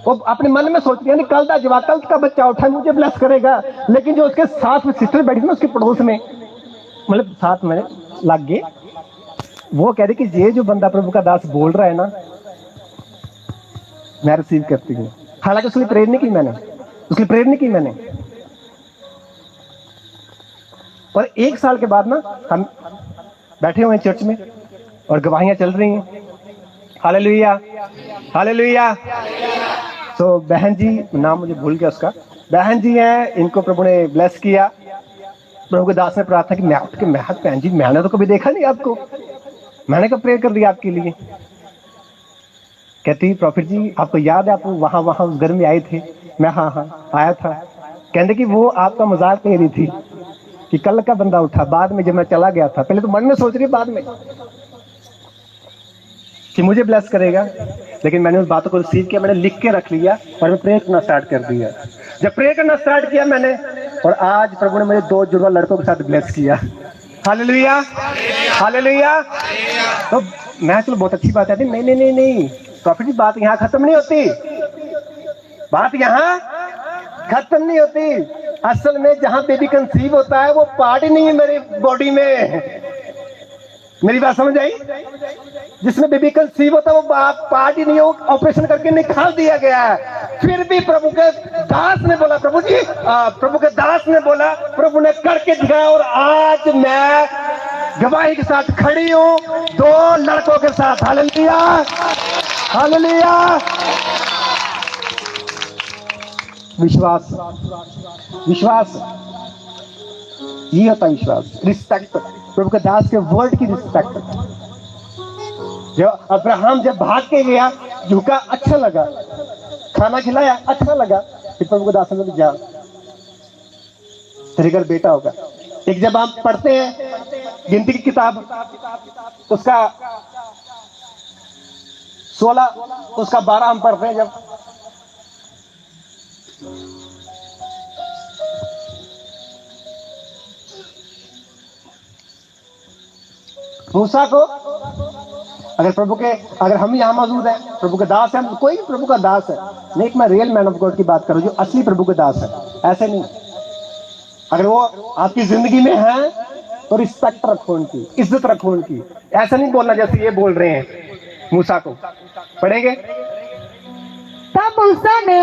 वो अपने मन में सोचती है कल का जवाब, कल का बच्चा उठा मुझे ब्लेस करेगा। लेकिन जो उसके साथ में सिस्टर बैठी ना, उसके पड़ोस में, मतलब साथ में लग गए, वो कह रही कि ये जो बंदा प्रभु का दास बोल रहा है ना, मैं रिसीव करती हूँ। हालांकि उसके लिए प्रेयर नहीं की मैंने, और एक साल के बाद ना हम बैठे हुए हैं चर्च में और गवाहियां चल रही हैं। Hallelujah hallelujah. तो बहन जी, नाम मुझे भूल गया उसका, बहन जी हैं, इनको प्रभु ने ब्लेस किया। प्रभु के दास ने प्रार्थना की, मैं उठ के महत बहन जी मैंने तो कभी देखा नहीं आपको, मैंने कब प्रेयर कर दिया आपके लिए। कहती प्रॉफिट जी आपको याद है आप वहाँ उस घर में आए थे? मैं हाँ आया था। कहते कि वो आपका मजाक ले रही थी कि कल का बंदा उठा, बाद में जब मैं चला गया था, पहले तो मन में सोच रही, बाद में कि मुझे ब्लेस करेगा, लेकिन मैंने उस बातों को रिसीव किया, मैंने लिख के रख लिया और मैं प्रे करना स्टार्ट कर दिया। जब प्रे करना स्टार्ट किया मैंने, और आज प्रभु ने मुझे 2 जुड़वा लड़कों के साथ ब्लेस किया। Hallelujah, hallelujah. तो मैं, चलो बहुत अच्छी बात है। नहीं नहीं नहीं नहीं, प्रॉफिट की बात यहाँ खत्म नहीं होती, बात यहाँ खत्म नहीं होती। असल में जहां बेबी कंसीव होता है वो पार्ट ही नहीं है मेरी बॉडी में। मेरी बात समझ आई? जिसमें बेबी कंसीव होता है वो पार्ट ही नहीं है, वो ऑपरेशन करके निकाल दिया गया है। फिर भी प्रभु के दास ने बोला, प्रभु जी, प्रभु के दास ने बोला, प्रभु ने करके दिखाया, और आज मैं गवाही के साथ खड़ी हूं 2 लड़कों के साथ। Hallelujah, hallelujah. विश्वास, विश्वास, ये होता है विश्वास। रिस्पेक्ट, प्रभु के दास के वर्ड की रिस्पेक्ट। जब अब्राहम जब भाग के गया, झुका, अच्छा लगा, खाना खिलाया, अच्छा लगा, फिर प्रभु के दास ने जा, तेरे घर बेटा होगा। एक जब आप पढ़ते हैं गिनती की किताब, उसका 16, उसका 12 हम पढ़ते हैं। जब मूसा को, अगर हम यहाँ मौजूद हैं, प्रभु के दास हैं, कोई भी प्रभु का दास है, नहीं, मैं रियल मैन ऑफ गॉड की बात करूं, जो असली प्रभु के दास है, ऐसे नहीं। अगर वो आपकी जिंदगी में है तो रिस्पेक्ट रखो उनकी, इज्जत रखो उनकी। ऐसा नहीं बोलना जैसे ये बोल रहे हैं मूसा को। पढ़ेंगे? तब मूसा ने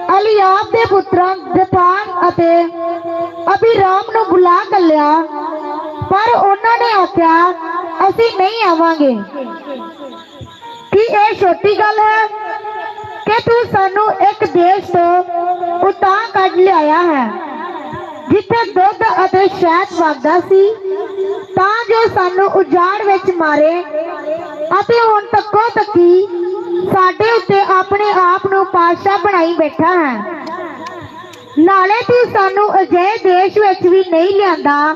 एलियाब ਦੇ ਪੁੱਤਰਾਂ ਦਥਾਨ ਅਤੇ ਅਬੀਰਾਮ ਨੂੰ ਬੁਲਾ ਘੱਲਿਆ, ਪਰ ਉਹਨਾਂ ਨੇ ਆਖਿਆ ਅਸੀਂ ਨਹੀਂ ਆਵਾਂਗੇ। ਕਿ ਇਹ ਛੋਟੀ ਗੱਲ ਹੈ ਕਿ ਤੂੰ ਸਾਨੂੰ ਇੱਕ ਦੇਸ਼ ਤੋਂ ਉਤਾਂ ਕੱਢ ਲਿਆਇਆ ਹੈ, ਜਿੱਥੇ ਦੁੱਧ ਅਤੇ ਸ਼ਹਿਦ ਵਗਦਾ ਸੀ, ਤਾਂ ਜੋ ਸਾਨੂੰ ਉਜਾੜ ਵਿੱਚ ਮਾਰੇ, ਅਤੇ ਹੁਣ ਤੱਕੋ ਤੱਕੀ ਸਾਡੇ ਉੱਤੇ ਆਪਣੇ ਆਪ ਨੂੰ ਪਾਤਸ਼ਾਹ ਬਣਾਈ ਬੈਠਾ ਹੈ। ਨਾਲੇ ਤੂੰ ਸਾਨੂੰ ਅਜਿਹੇ ਦੇਸ਼ ਵਿੱਚ ਵੀ ਨਹੀਂ ਲਿਆਂਦਾ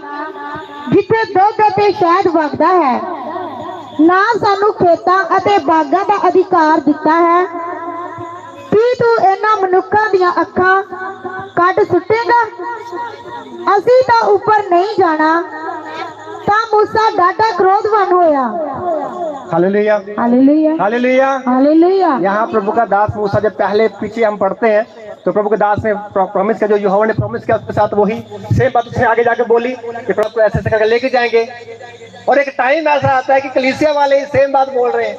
ਜਿੱਥੇ ਦੁੱਧ ਅਤੇ ਸ਼ਹਿਦ ਵਗਦਾ ਹੈ, ਨਾ ਸਾਨੂੰ ਖੇਤਾਂ ਅਤੇ ਬਾਗਾਂ ਦਾ ਅਧਿਕਾਰ ਦਿੱਤਾ ਹੈ। ਕੀ ਤੂੰ ਇਹਨਾਂ ਮਨੁੱਖਾਂ ਦੀਆਂ ਅੱਖਾਂ ਕੱਢ ਸੁੱਟੇਗਾ? ਅਸੀਂ ਤਾਂ ਉੱਪਰ नहीं जाना। ਤਾਂ मूसा डाटा क्रोधवान होया। Hallelujah, hallelujah, hallelujah, hallelujah. यहाँ प्रभु का दास मूसा, जब पहले पीछे हम पढ़ते हैं तो प्रभु के दास ने प्रॉमिस किया, जो यहोवा ने प्रॉमिस किया उसके साथ वही सेम बात उसने आगे जाके बोली कि प्रभु को ऐसे करके लेके जाएंगे। और एक टाइम ऐसा आता है कि कलीसिया वाले सेम बात बोल रहे हैं,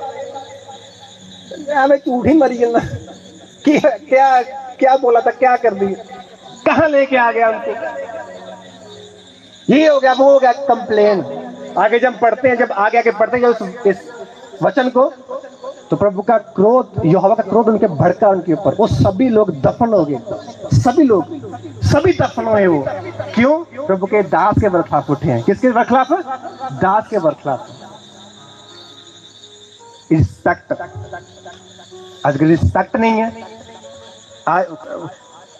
हमें झूठ ही मरी ना कि क्या क्या बोला था, क्या कर दी, कहाँ लेके आ गया हमको, ये हो गया, वो हो गया, कंप्लेन। आगे जब पढ़ते हैं, जब आगे आगे पढ़ते हैं इस वचन को, तो प्रभु का क्रोध, यहोवा का क्रोध उनके भड़का उनके ऊपर। वो सभी लोग दफन हो गए, सभी लोग, सभी दफन हुए। वो क्यों? प्रभु के दास के बरखलाफ उठे हैं। किसके बरखलाफ? दास के बरखलाफ। रिस्पेक्ट, आज रिस्पेक्ट नहीं है।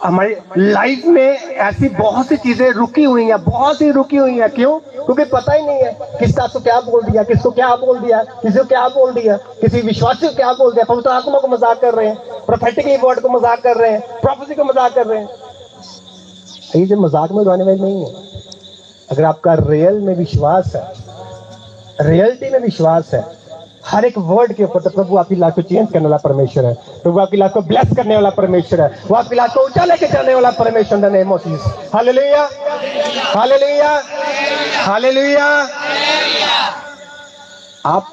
हमारी लाइफ में ऐसी बहुत सी चीजें रुकी हुई हैं, बहुत सी रुकी हुई हैं। क्यों? क्योंकि पता ही नहीं है किस दास को क्या बोल दिया, किसको क्या बोल दिया, किसी को क्या बोल दिया, किसी विश्वासी को क्या बोल दिया। पवित्र आत्मा को मजाक कर रहे हैं, प्रोफेटिक वर्ड को मजाक कर रहे हैं, प्रोफेसी को मजाक कर रहे हैं। ये जो मजाक में उड़ाने वाली नहीं है। अगर आपका रियल में विश्वास है, रियलिटी में विश्वास है, हर एक वर्ड के ऊपर, तो प्रभु आपकी लाइफ को चेंज करने वाला परमेश्वर है। प्रभु आपकी लाइफ को ब्लेस करने वाला परमेश्वर है। वो आपकी लाइफ को ऊंचा लेके जाने वाला परमेश्वर इन the name of Jesus. Hallelujah, hallelujah, hallelujah. आप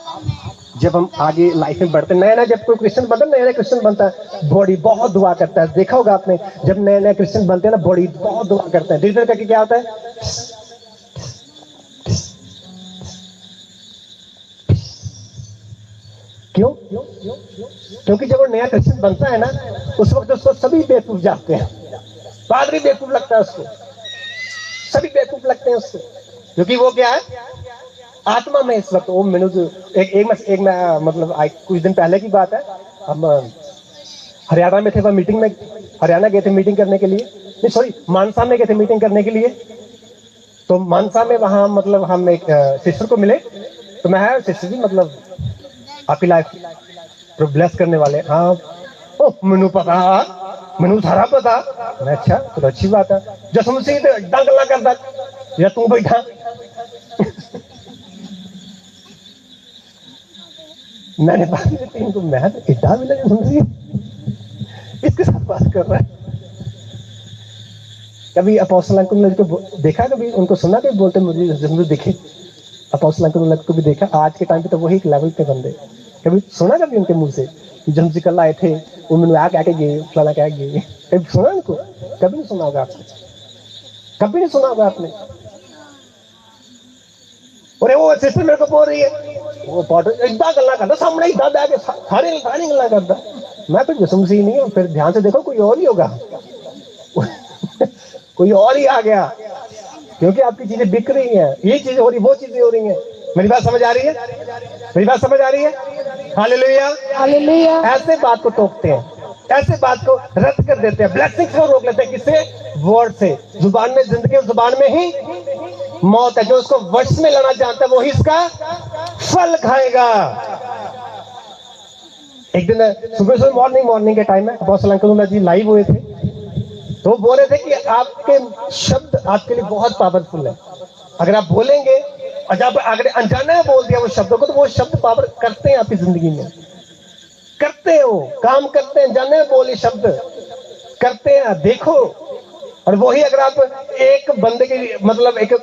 जब हम आगे लाइफ में बढ़ते, नया नया जब कोई क्रिश्चियन बनता है, नया नया क्रिश्चियन बनता है, बॉडी बहुत दुआ करता है। देखा होगा आपने, जब नए नए क्रिश्चियन बनते हैं ना, बॉडी बहुत दुआ करता है। धीरे करके क्या होता है? क्यों? क्योंकि जब वो नया क्रिश्चियन बनता है ना, उस वक्त उसको सभी बेवकूफ जाते हैं। पादरी बेवकूफ लगता है उसको, सभी बेवकूफ लगते हैं उसको। क्योंकि वो क्या है? आत्मा में इस वक्त वो एक मैं मतलब कुछ दिन पहले की बात है, हम हरियाणा में थे, वह मीटिंग में, हरियाणा गए थे मीटिंग करने के लिए, नहीं सॉरी मानसा में गए थे मीटिंग करने के लिए। तो मानसा में वहां मतलब हम एक सिस्टर को मिले, तो मैं सिस्टर जी मतलब आपकी लाइफ प्रभु ब्लेस करने वाले। हाँ ओ मैनू पता, मैनू सारा पता। मैं अच्छा तो अच्छी बात है। जस मसीह तो इदा गल्ला करदा या तू बैठा मैंने बात की इनको, मैं तो इदा भी लगे मसीह इसके साथ बात कर रहा है। कभी अपोस्टल अंकल ने देखा, कभी उनको सुना, कभी बोलते मुझे देखे अपोस्टल अंकल को भी देखा। आज के टाइम पे तो वही एक लेवल पे बंदे, कभी सुना कभी उनके मुंह से जब हमसे कल आए थे वो मैंने आ क्या गए फलाना क्या गए, कभी सुना उनको? कभी नहीं सुना होगा आपने, कभी नहीं सुना होगा आपने। और वो सिस्टर मेरे को बोल रही है वो पार्ट इतना गल्ला करता सामने इतना बैठ के सारी गल्ला करता। मैं तो जिस्म सी नहीं हूँ। फिर ध्यान से देखो कोई और ही होगा कोई और ही आ गया, क्योंकि आपकी चीजें बिक रही हैं, ये चीजें हो रही, वो चीजें हो रही हैं। मेरी बात समझ आ रही है? मेरी बात समझ आ रही है? Hallelujah hallelujah. ऐसे बात को टोकते हैं, ऐसे बात को रद्द कर देते हैं, ब्लेसिंग्स को रोक लेते हैं। किससे? वर्ड से। जुबान में जिंदगी और जुबान में ही मौत है। जो उसको वश में लाना जानता है वो ही इसका फल खाएगा। एक दिन सुबह मॉर्निंग के टाइम में अपोस्टल अंकल जी लाइव हुए थे, तो वो बोल रहे थे कि आपके शब्द आपके लिए बहुत पावरफुल है। अगर आप बोलेंगे और जब अगर अनजाने में बोल दिया वो शब्दों को, तो वो शब्द पावर करते हैं आपकी जिंदगी में, करते हैं, वो काम करते हैं। अनजाने में बोले शब्द करते हैं, देखो। और वही अगर आप एक बंदे की मतलब एक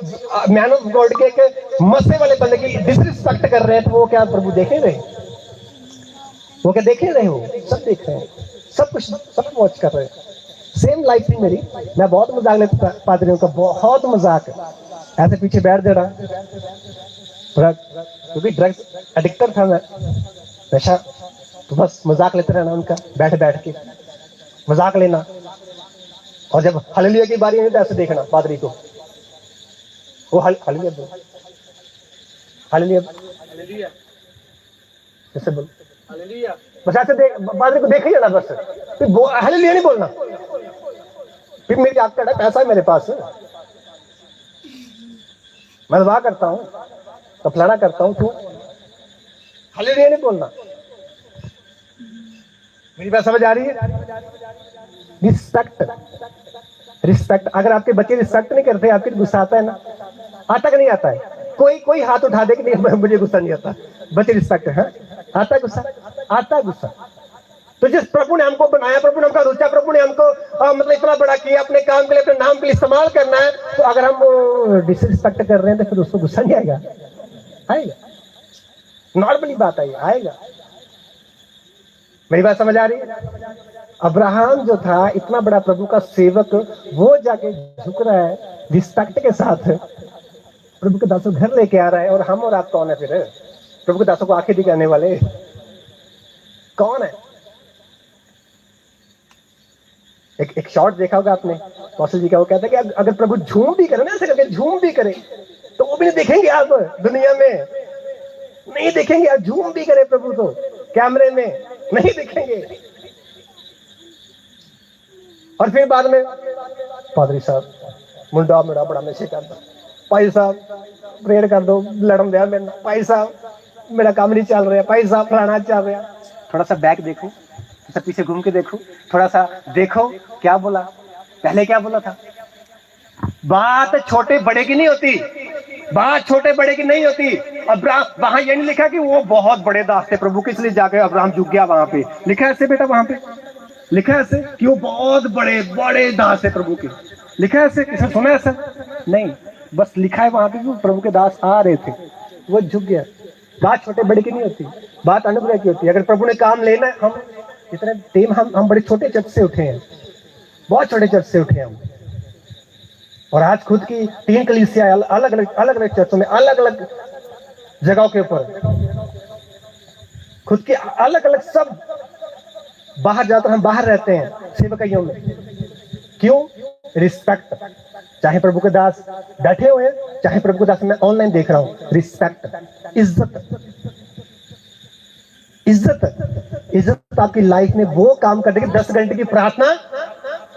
मैन ऑफ गॉड के एक मसे वाले बंदे की डिसरिस्पेक्ट कर रहे हैं, तो वो क्या प्रभु देखे रहे? वो क्या देखे रहे हो? सब देख रहे हैं, सब कुछ सब वॉच कर रहे हैं। सेम लाइफ थी मेरी। मैं बहुत मजाक लेता पादरियों का, बहुत मजाक, ऐसे पीछे बैठ दे रहा, क्योंकि ड्रग्स एडिक्टर था मैं, नशा, तो बस मजाक लेते रहना उनका, बैठ बैठ के मजाक लेना। और जब हालेलुया की बारी आई तो ऐसे देखना पादरी को, वो हालेलुया बोल, हालेलुया ऐसे बोल, बस ऐसे देख, पादरी को देख ही जाना बस, फिर हालेलुया नहीं बोलना। फिर मेरी आकड़ है, पैसा है मेरे पास, मैं दुआ करता हूँ, कपलाना करता हूँ, तू हालेलुया नहीं बोलना। मेरी बात समझ आ रही है? Respect, respect. अगर आपके बच्चे रिस्पेक्ट नहीं करते, आपके गुस्सा आता है ना? आता कि नहीं आता है? कोई हाथ उठा दे कि नहीं मुझे गुस्सा नहीं आता। बच्चे रिस्पेक्ट है, आता है गुस्सा? आता है गुस्सा। तो जिस प्रभु ने हमको बनाया, प्रभु ने हमको रुचा, प्रभु ने हमको मतलब इतना बड़ा किया, अपने काम के लिए, अपने नाम के लिए इस्तेमाल करना है, तो अगर हम डिसरिस्पेक्ट कर रहे हैं तो फिर उसको गुस्सा नहीं आएगा? आएगा, नॉर्मली बात है, आएगा। मेरी बात समझ आ रही है? अब्राहम जो था इतना बड़ा प्रभु का सेवक, वो जाके झुक रहा है रिस्पेक्ट के साथ, प्रभु के दासों घर लेके आ रहा है। और हम और आप कौन है फिर? प्रभु के दासों को आंखें दिखाने वाले कौन है? एक शॉर्ट देखा होगा आपने कौशल जी का, वो कहता है कि अगर प्रभु झूम भी करे ना, ऐसे करके झूम भी करे, तो वो भी नहीं देखेंगे आप दुनिया में, नहीं देखेंगे। आप झूम भी करे प्रभु तो कैमरे में नहीं दिखेंगे। और फिर बाद में पादरी साहब मुंडा मेरा बड़ा नशे करता, भाई साहब प्रेयर कर दो, लड़न दिया मेरे, भाई साहब मेरा काम नहीं चल रहा, भाई साहब फलाना चल रहा। थोड़ा सा बैक देखो, थोड़ा पीछे घूम के देखो, थोड़ा सा देखो क्या बोला, पहले क्या बोला था। बात छोटे बड़े की नहीं होती, बात छोटे बड़े की नहीं होती। अब्राहम, वहां ये नहीं लिखा कि वो बहुत बड़े दास थे प्रभु, किस लिए जाके अब्राहम झुक गया। वहां पे लिखा है ऐसे बेटा, वहां पे लिखा है ऐसे कि वो बहुत बड़े बड़े दास है प्रभु के, लिखा है ऐसे? किसने सुना ऐसा? नहीं, बस लिखा है वहां पे कि प्रभु के दास आ रहे थे, वो झुक गया। बात छोटे बड़े की नहीं होती, बात अनुग्रह की होती है। अगर प्रभु ने काम लेना है, हम इतने टीम, हम बड़े छोटे चर्च से उठे हैं, बहुत छोटे चर्च से उठे हैं हम, और आज खुद की 3 कलीसिया अलग अलग चर्चों में, अलग अलग जगहों के ऊपर, खुद के अलग अलग, सब बाहर जाकर हम बाहर रहते हैं सेवकाइयों में। क्यों? रिस्पेक्ट। चाहे प्रभु के दास बैठे हुए हैं, चाहे प्रभु के दास मैं ऑनलाइन देख रहा हूं, रिस्पेक्ट, इज्जत। इज्जत, इज्जत आपकी लाइफ में वो काम कर देगी, 10 घंटे की प्रार्थना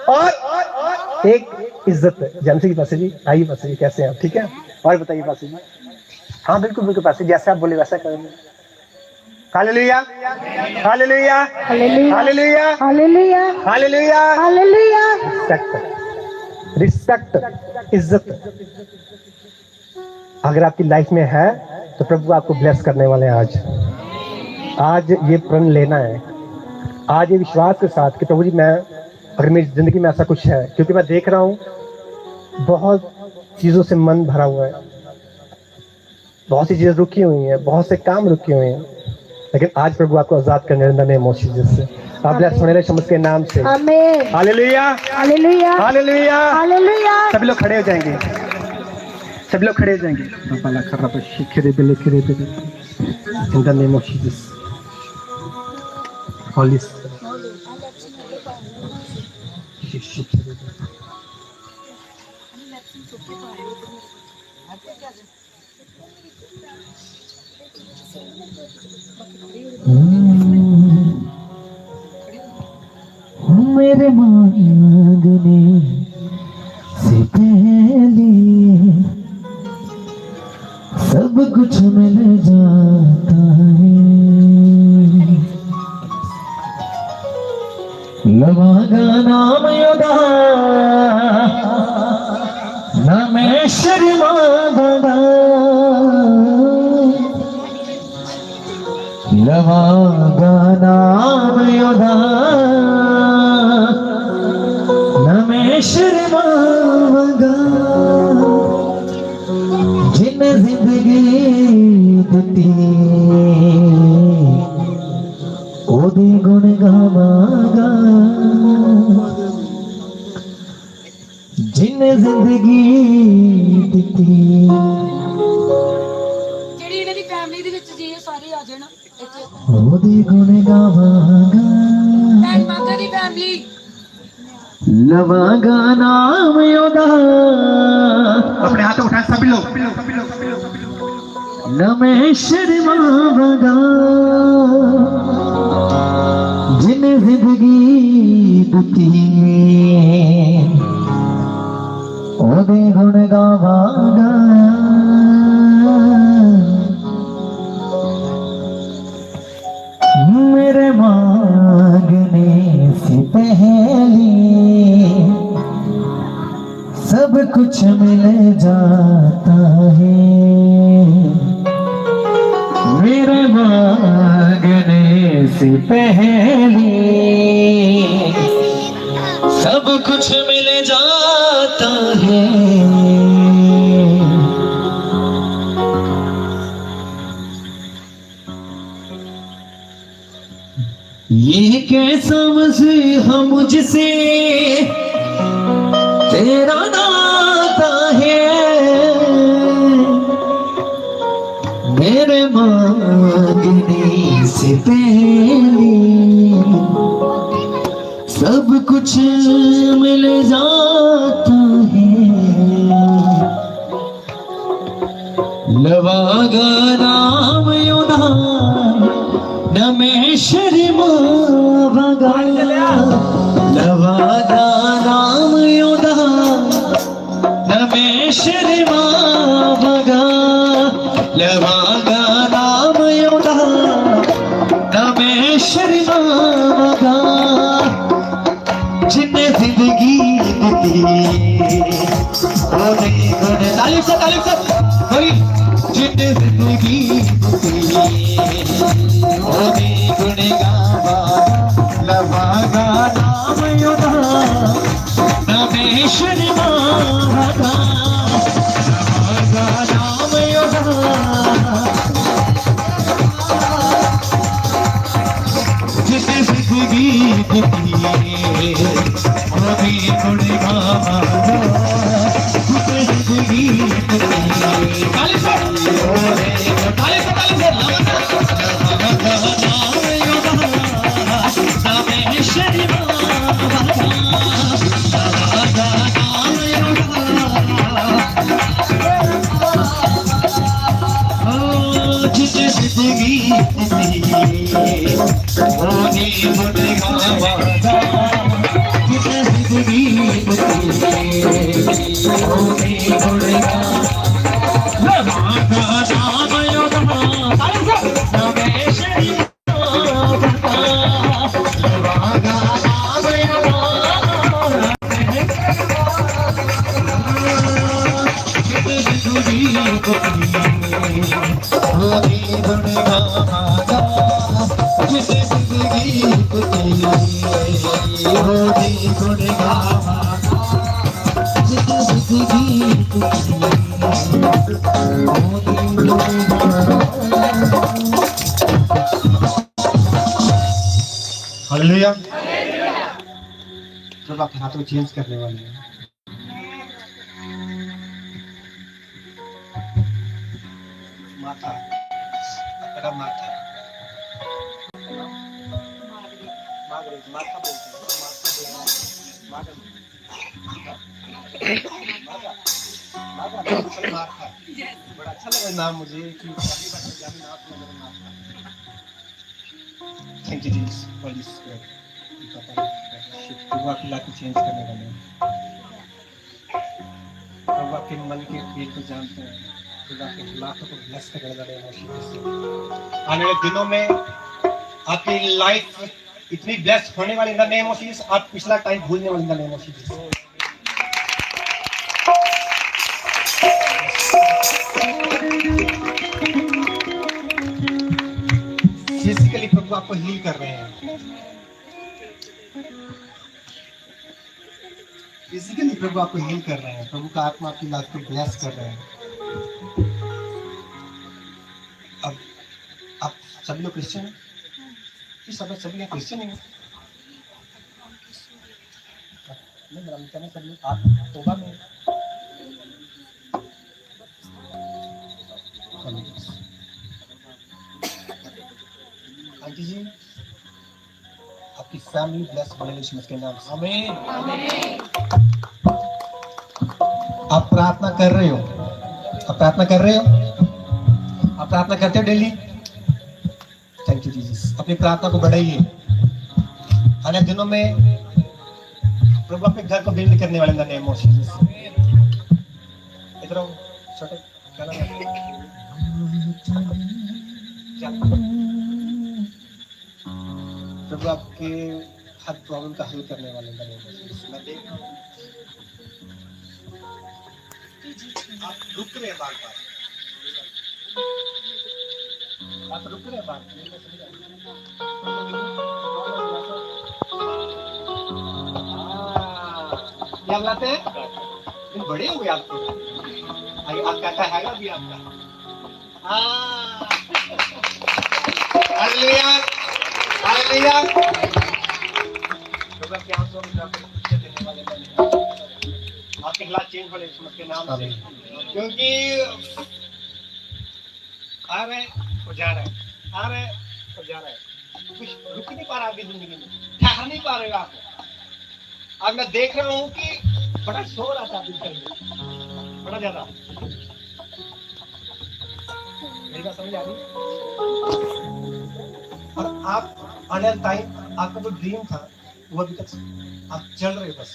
और एक इज्जत। जानसी की पास जी, आइए पास जी, कैसे हैं आप? ठीक है, और बताइए पास जी। हाँ बिल्कुल बिल्कुल पास जी, जैसे आप बोले वैसा करेंगे। Hallelujah hallelujah hallelujah hallelujah hallelujah hallelujah hallelujah. Respect इज्जत अगर आपकी लाइफ में है तो प्रभु आपको ब्लेस करने वाले हैं। आज ये प्रण लेना है, आज ये विश्वास के साथ कि प्रभु जी मैं, अगर मेरी जिंदगी में ऐसा कुछ है, क्योंकि मैं देख रहा हूँ बहुत चीज़ों से मन भरा हुआ है, बहुत सी चीज़ें रुकी हुई हैं, बहुत से काम रुके हुए हैं, लेकिन आज प्रभु आपको आजाद करने का नेम ऑफ जीसस से आप ब्लेस होने शमस के नाम से। आमीन हालेलुया हालेलुया हालेलुया। हालेलुया। सभी लोग खड़े हो जाएंगे, सभी लोग खड़े हो जाएंगे। In the name of Jesus holy मेरे मांगने से पहले सब कुछ मिल जाता है। लवागा नाम योदा न मैं शर्माऊंगा, लवागा नाम योदा न मैं शर्माऊंगा। जिन जिंदगी दिती ओदे गुण गावांगा, जिन जिंदगी दिती। ਜਿਹੜੀ ਇਹਨਾਂ ਦੀ ਫੈਮਿਲੀ ਦੇ ਵਿੱਚ ਜੀ ਸਾਰੇ ਆ ਜਾਣ ਇੱਥੇ ओदे गुण गावांगा, ਭੈਣ ਮਾਤਾ ਦੀ ਫੈਮਿਲੀ लवांगा नाम योदा अपने हाथ उठाएं सभी लोग। न मैं शर्माऊंगा। जिन जिंदगी दुती ओदे गुण गावांगा, मेरे मांगने से पहले सब कुछ मिल जाता है। मेरे मांगने से पहले सब कुछ मिल जाता है। ये कैसा मसीहा मुझसे तेरा नाता है, मेरे मांगने से पहले सब कुछ मिल जाता है। लवागा नाम योदा न मैं शर्माऊंगा, लवागा नाम योदा न मैं शर्माऊंगा, लवागा नाम योदा न मैं शर्माऊंगा। जिन्ने जिंदगी दी ओदे गुण तालीफ से बोली, जिन्ने जिंदगी दी ओदे गुण गावा, लवागा नाम योदा न मैं शर्माऊंगा, लवागा नाम योदा जिन्ने जिंदगी दी ओदे गुण गावा, जिन्ने जिंदगी दी तालीफ से जिंदगी हालेलुया। जब आपके हाथों चेंज करने वाले हैं, माथा आपका माथा माथा बोलते हैं माथा। बड़ा अच्छा लगा नाम मुझे कि पहली बार पंजाबी नाम सुना मैंने माथा। Thank you Jesus for this प्रभु आपकी लाइफ को चेंज करने वाले हैं। प्रभु आपके मन के फील को जानते हैं। प्रभु आपके लाखों को ब्लेस करने वाले हैं। आने वाले दिनों में आपकी लाइफ इतनी ब्लेस होने वाली in the name of Jesus, आप पिछला टाइम भूलने वाले in the name of Jesus. Physically प्रभु आपको हील कर रहे हैं। फिजिकली प्रभु आपको हील कर रहे हैं। प्रभु का आत्मा आपकी लाइफ को ब्लेस कर रहे हैं। अब आप सभी लोग क्रिश्चियन हैं? इस समय सभी लोग क्रिश्चियन हैं? नहीं मेरा कहना है सभी आप तौबा में आंटी जी आपकी फैमिली ब्लेस बने यीशु के नाम से। आमीन। आप प्रार्थना कर रहे हो? आप प्रार्थना कर रहे हो? आप प्रार्थना करते हो डेली? Thank you Jesus. अपनी प्रार्थना को बढ़ाइए। आने दिनों में प्रभु अपने घर को बिल्ड करने वाले नेम ऑफ जीसस। इधर आओ छोटे क्या नाम है? प्रभु आपके हर प्रॉब्लम का हल करने वाले नेम ऑफ जीसस। मैं देख रहा हूं आप रुक रहे हैं बार बार। आप रुक रहे हैं बार क्या बुलाते हैं? बड़े हो गए आप तो। आपका क्या है भी आपका? Hallelujah hallelujah. प्रभु आपके आंसुओं में आपको खुशी देने वाले हैं। आपके हालात चेंज हो रहे हैं उसके नाम से, क्योंकि आ रहे हो जा रहे हैं, आ रहे हो जा रहे हैं। कुछ रुक नहीं पा रहा आपकी जिंदगी में, ठहर नहीं पा रहे हो आप। अब मैं देख रहा हूँ कि बड़ा शोर आता है आपके घर में, बड़ा ज्यादा। मेरी बात समझ आ रही? और आप आने वाले टाइम आपका जो ड्रीम था वो अभी तक आप चल रहे हो, बस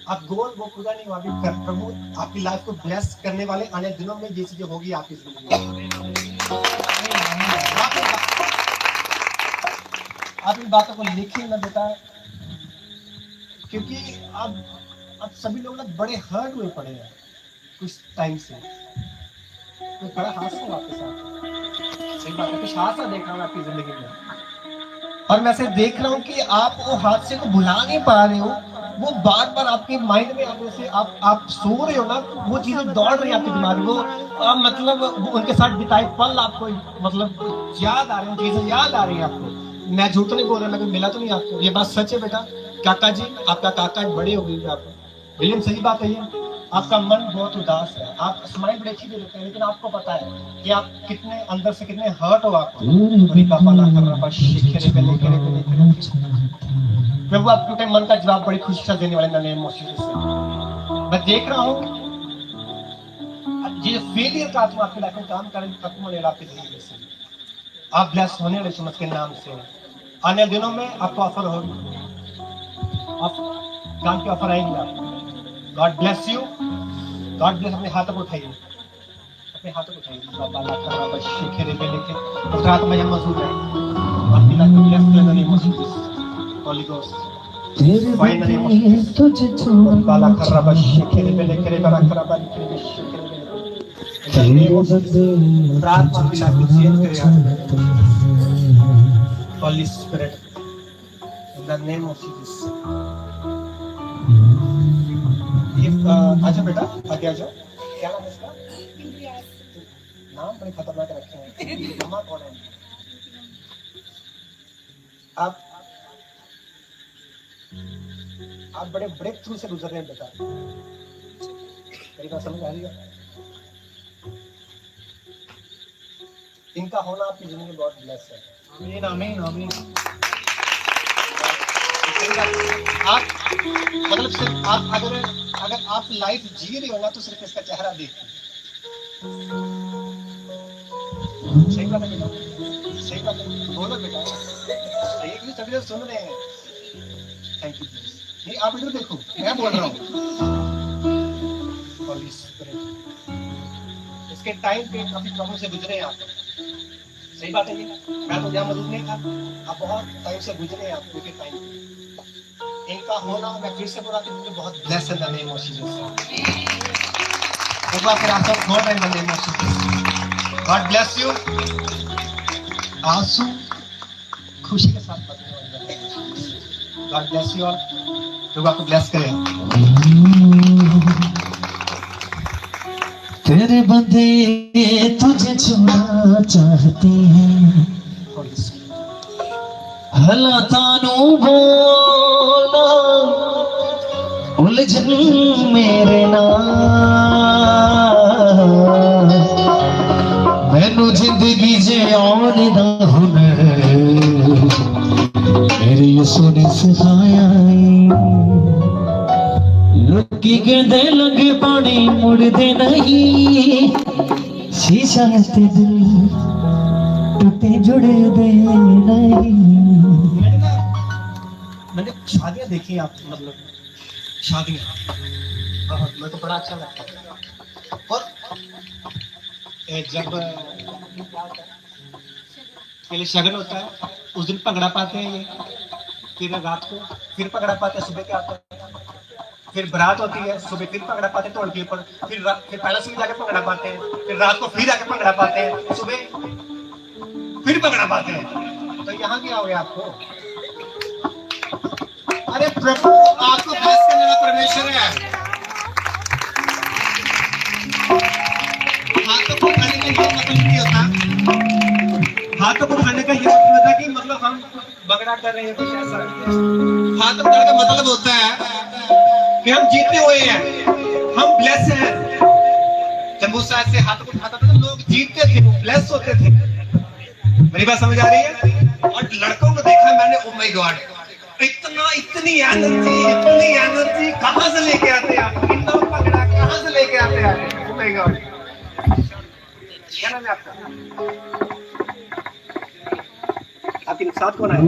आप गोल वो पूरा नहीं हुआ अभी। प्रभु आपकी लाइफ को ब्लेस करने वाले आने दिनों में ये चीजें होगी आपकी जिंदगी में। आप इन बातों को लिखिए ना बेटा, क्योंकि अब सभी लोग ना बड़े हर्ट हुए पड़े हैं कुछ टाइम से। तो बड़ा हादसा हुआ आपके साथ, सही बात है, कुछ हादसा देख रहा हूँ आपकी जिंदगी में। और मैं से देख रहा हूँ कि आप वो हादसे को भुला नहीं पा रहे हो। वो बार बार आपके माइंड में आप सो रहे हो ना, वो चीजें दौड़ रही है आपके दिमाग में। वो मतलब वो उनके साथ बिताए पल आपको मतलब याद आ रहे हैं, चीजें याद आ रही है आपको। मैं झूठ नहीं बोल रहा, मैं मिला तो नहीं आपको, ये बात सच है बेटा। काका जी, आपका काका बड़े हो गए आप, बिल्कुल सही बात है ये। आपका मन बहुत उदास है, आप स्माइल बड़ी अच्छी देते हैं, लेकिन आपको पता है कि आप कितने अंदर से कितने हर्ट हो। आपको प्रभु आपके मन का जवाब बड़ी खुशी से देने वाले नेम ऑफ जीसस। मैं देख रहा हूँ ये फेलियर का आत्मा आपके लाइफ में काम करने खत्म होने वाला आपकी जिंदगी से। आप ब्लेस होने वाले समझ के नाम से। आने दिनों में आपको ऑफर होगी, आप काम की ऑफर आएंगे आपको। God bless you, God bless. अपने हाथों को उठाइए, अपने हाथों को उठाइए। रात में मौजूद है आपकी लाइफ को ब्लेस करने वाली मौजूद होली गोस्ट फाइनली तुझे छोड़ बाला खराबा शेखेरे पे लेकर बाला खराबा लेकर रात में शायद चेंज करे Holi spirit In the name of Jesus. अच्छा बेटा आगे आ जाओ। क्या नाम है इसका? नाम बड़े खतरनाक रखे हैं। मामा कौन है? आप बड़े ब्रेक थ्रू से गुजर रहे हैं बेटा। मेरी बात समझ आ रही है? इनका होना आपकी जिंदगी बहुत ब्लेस है। आमीन आमीन आमीन। आप मतलब सिर्फ आप अगर आप लाइफ जी रही हो ना तो सिर्फ इसका चेहरा देखिए। सही बात है बेटा, सही बात है, बोलो बेटा, सही है कि सभी लोग सुन रहे हैं। Thank you. नहीं आप इधर देखो, मैं बोल रहा हूँ। होली स्पिरिट, इसके टाइम पे काफी प्रॉब्लम से गुजरे हैं आप। सही बात है ये, मैं तो यहाँ मौजूद नहीं था, आप बहुत टाइम से गुजरे हैं आप उनके टाइम। इनका होना मैं फिर से बोला कि मुझे बहुत ब्लेस है द नेम ऑफ जीसस। एक बार फिर आपका God in the name of Jesus. God bless you. आंसू खुशी के साथ बदलने वाले गॉड ब्लेस यू ऑल। तो आपको ब्लेस करें। तेरे बंदे तुझे छूना चाहते हैं, हालातानू बोला उलझन मेरे नाल, मैनू जिंदगी जियान दा हुनर मेरे यसू ने सिखाया। लोकी कहते लगे पानी मुड़दे नहीं, शीशा ते दिल टूटे जुड़े दे नहीं। मैंने शादियां देखी आप, मतलब शादियां मेरे को बड़ा अच्छा लगता है। और जब पहले शगन होता है उस दिन पगड़ा पाते हैं ये, फिर रात को फिर पगड़ा पाते हैं, सुबह के आते हैं, फिर बारात होती है, सुबह फिर पगड़ा पाते हैं ढोल के ऊपर, फिर पैलेस में जाके पगड़ा पाते हैं, फिर रात को फिर आके पगड़ा पाते हैं, सुबह फिर पगड़ा पाते हैं। तो यहाँ क्या हो गया आपको? अरे प्रभु आपको ब्लेस करने वाला परमेश्वर है। हाथों को उठाने का ये मतलब नहीं होता, हाथों को उठाने का ये मतलब होता कि मतलब हम बगड़ा कर रहे हैं कुछ ऐसा। हाथों को उठाने का मतलब होता है कि हम जीते हुए हैं, हम ब्लेस हैं। जब मूसा ऐसे हाथों को उठाता था तो लोग जीतते थे, वो ब्लेस होते थे। मेरी बात समझ आ रही है? और लड़कों को देखा मैंने, ओ माय गॉड, इतनी एनर्जी कहां से लेके आते हैं आप? इतना पगड़ा कहां से लेके आते हैं? Oh my God. क्या नाम है आपका? आपके साथ कौन है?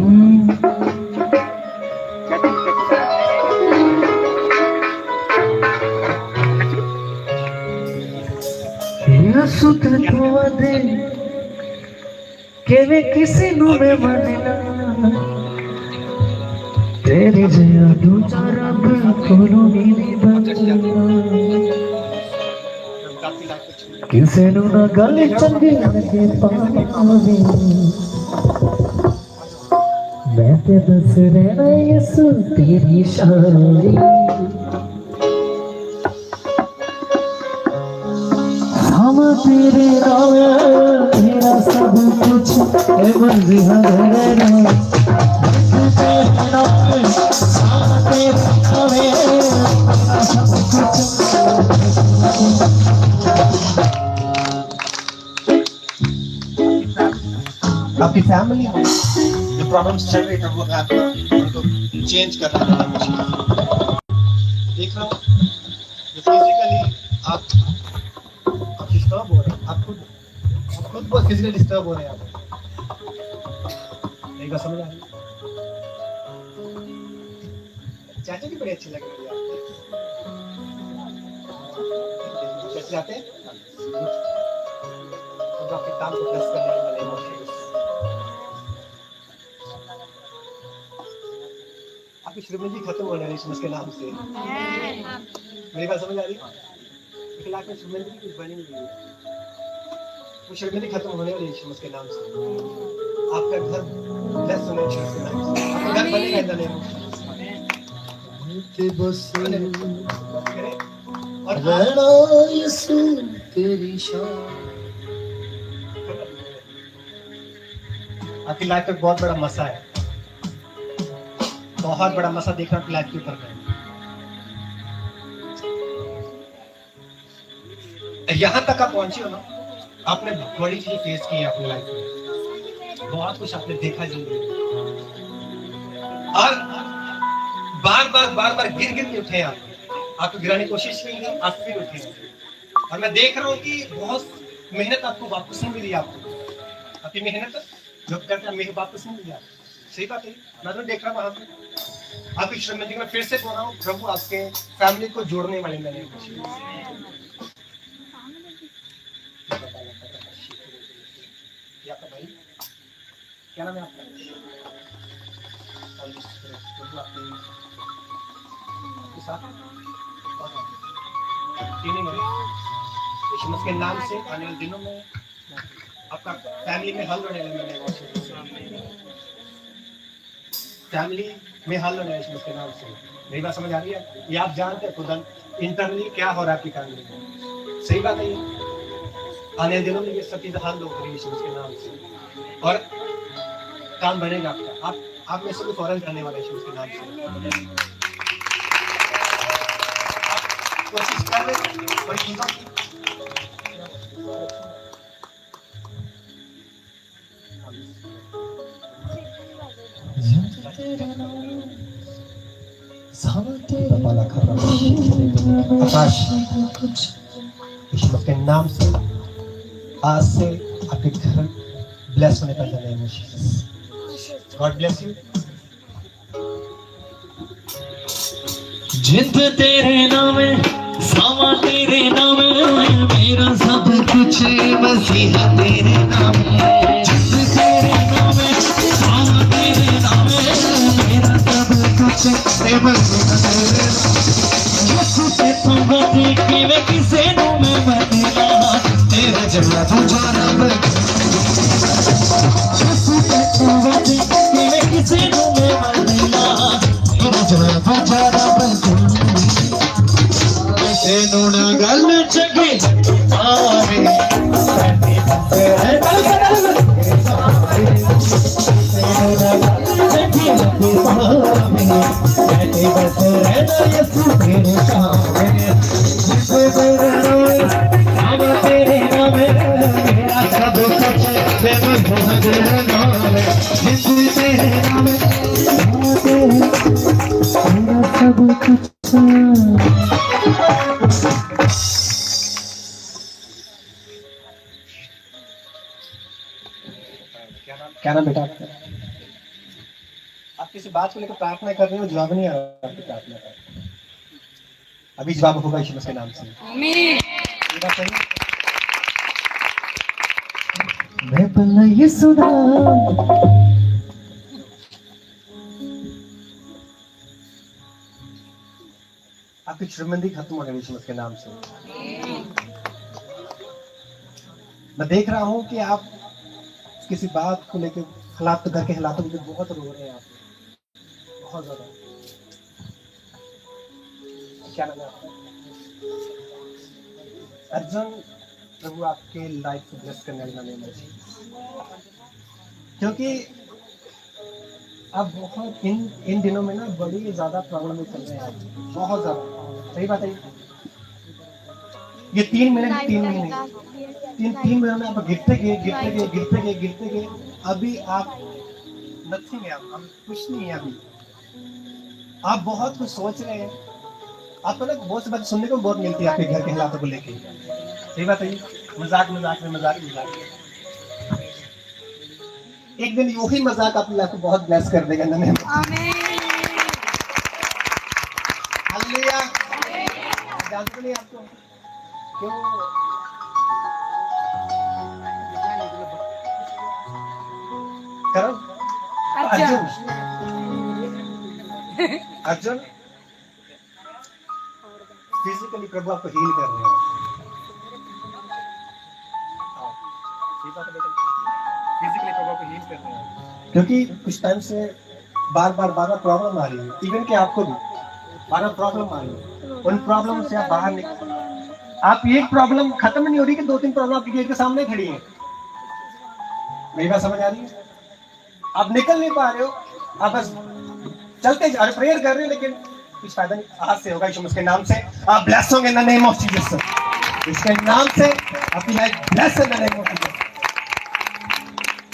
सुत दे के वे किसी नू में मनना, तेरे जया दूजा रब कोलों नहीं बनना। किसे नू ना गल चंगी लगे पावे, मैं ते दस रहना यसू तेरी शारी। हम तेरे नाम तेरा सब कुछ है, मर्जी हमारा आपकी फैमिली में जो प्रॉब्लम्स चल रही है वो आप उनको चेंज करना है। देख रहा हूँ फिजिकली आप डिस्टर्ब हो रहे हैं, आप खुद बहुत फिजिकली डिस्टर्ब हो रहे हैं। आप एक बात समझ आ रही है? चाचा की बड़ी अच्छी लग रही है आपको। कैसे आते हैं? तो आपके काम को प्लस करने वाले आपकी श्रीमती खत्म होने वाली इसके नाम से। मेरी बात समझ आ रही है? इखलाक में श्रीमती कुछ बनी हुई है, वो श्रीमती खत्म होने वाली है इसके नाम से। आपका घर ब्लेस होने के नाम से, आपका घर बनेगा इन द नेम ऑफ और आपकी लाइफ में बहुत बड़ा मसा है, बहुत बड़ा मसा देखना आपकी लाइफ के ऊपर है। यहाँ तक आप पहुंचे हो ना, आपने बड़ी चीजें फेस की है अपनी लाइफ में, बहुत कुछ आपने देखा जिंदगी में, और बार बार गिर के उठे आप, आपको गिराने की कोशिश की, आप फिर उठे। और मैं देख रहा हूँ कि बहुत मेहनत आपको वापस नहीं मिली, आपको आपकी मेहनत जो करते मेरे वापस नहीं मिली। सही बात है, मैं तो देख रहा हूँ वहां पे आपकी श्रीमती। मैं फिर से बोल रहा हूँ, प्रभु आपके फैमिली को जोड़ने वाले मैंने भाई, क्या नाम है आपका? यीशु के नाम से आने वाले दिनों में आपका फैमिली में हल होने वाला है, फैमिली में हल होने वाला है के नाम से। मेरी बात समझ आ रही है? ये आप जानते हैं खुद इंटरनली क्या हो रहा है आपकी फैमिली में। सही बात है, ये आने वाले दिनों में ये सब चीजें हल हो रही है यीशु के नाम से, और काम बनेगा आपका। आप में से भी फौरन करने वाले यीशु के नाम से। कोशिश कर रहे हैं और चीजों की आकाश यीशु के नाम से आज से आपके घर ब्लेस होने का जाने में गॉड ब्लेस यू। जिंद तेरे नाम है, सामा तेरे नाम है, मेरा सब कुछ मसीहा तेरे नाम है। जिंद तेरे नाम है, सामा तेरे नाम है, मेरा सब कुछ मसीहा तेरे नाम है। यीशु ते तू बते कि मैं किसे नु मैं बदला, तेरा जन्म तुझा रब। यीशु ते तू बते कि मैं किसे नु मैं बदला, तेरा जन्म तुझा रब। तेनू ना गल चंगी आवे, क्या नाम बेटा आपका? आप किसी बात को लेकर प्रार्थना कर रहे हो, जवाब नहीं आ रहा आपकी प्रार्थना का। अभी जवाब होगा यीशु मसीह के नाम से। आमीन। मैं पल्ला ये सुना, आपकी शर्मिंदगी खत्म हो गई यीशु मसीह के नाम से। मैं देख रहा हूँ कि आप किसी बात को लेकर हालात, घर के हालातों में बहुत रो रहे हैं आप, बहुत ज्यादा। क्या नाम है आपका? अर्जुन। प्रभु आपके लाइफ को ब्लेस करने वाला नेम है, क्योंकि अब बहुत इन दिनों में ना बड़ी ज्यादा प्रॉब्लम में चल रहे हैं आप, बहुत ज्यादा। सही बात है, ये 3 महीने तीन महीनों में आप गिरते गए। अभी आप नथिंग है, आप कुछ नहीं है। अभी आप बहुत कुछ सोच रहे हैं, आपको ना बहुत सी बात सुनने को बहुत मिलती है आपके घर के हालातों को लेके। सही बात है, मजाक में एक दिन वही मजाक अपनी लाइफ को बहुत ब्लेस कर देगा। आमीन। हालेलुया। जानते नहीं आपको क्यों? अर्जुन फिजिकली प्रभु आपको हील कर रहे हैं। फिजिकली प्रभु आपको हील कर रहे हैं, क्योंकि कुछ टाइम से बार बार प्रॉब्लम आ रही है, इवन कि आपको भी बार बार प्रॉब्लम आ रही है, उन प्रॉब्लम से आप बाहर निकल, आप एक प्रॉब्लम खत्म नहीं हो रही कि 2-3 प्रॉब्लम आपके गेट के सामने खड़ी है। मेरी बात समझ आ रही है? आप निकल नहीं पा रहे हो, आप बस चलते जा रहे, प्रेयर कर रहे हैं, लेकिन कुछ फायदा नहीं। आज से होगा यीशु मसीह के नाम से आप ब्लेस होंगे इन द नेम ऑफ जीसस। इसके नाम से आपकी life bless in the name of Jesus.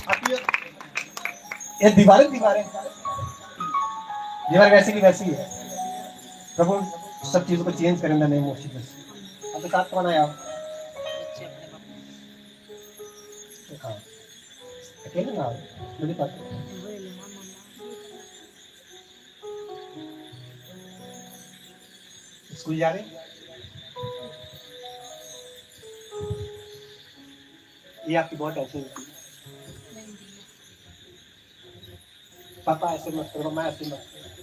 आपकी ये दीवारें दीवार वैसी की वैसी है। प्रभु सब चीजों को चेंज करें इन द नेम ऑफ जीसस। आपके साथ कौन है? आप अकेले ना मुझे पता। स्कूल जा रहे? ये आपकी बहुत टेंशन होती है। पापा ऐसे मत करो, मैं ऐसे मत करो,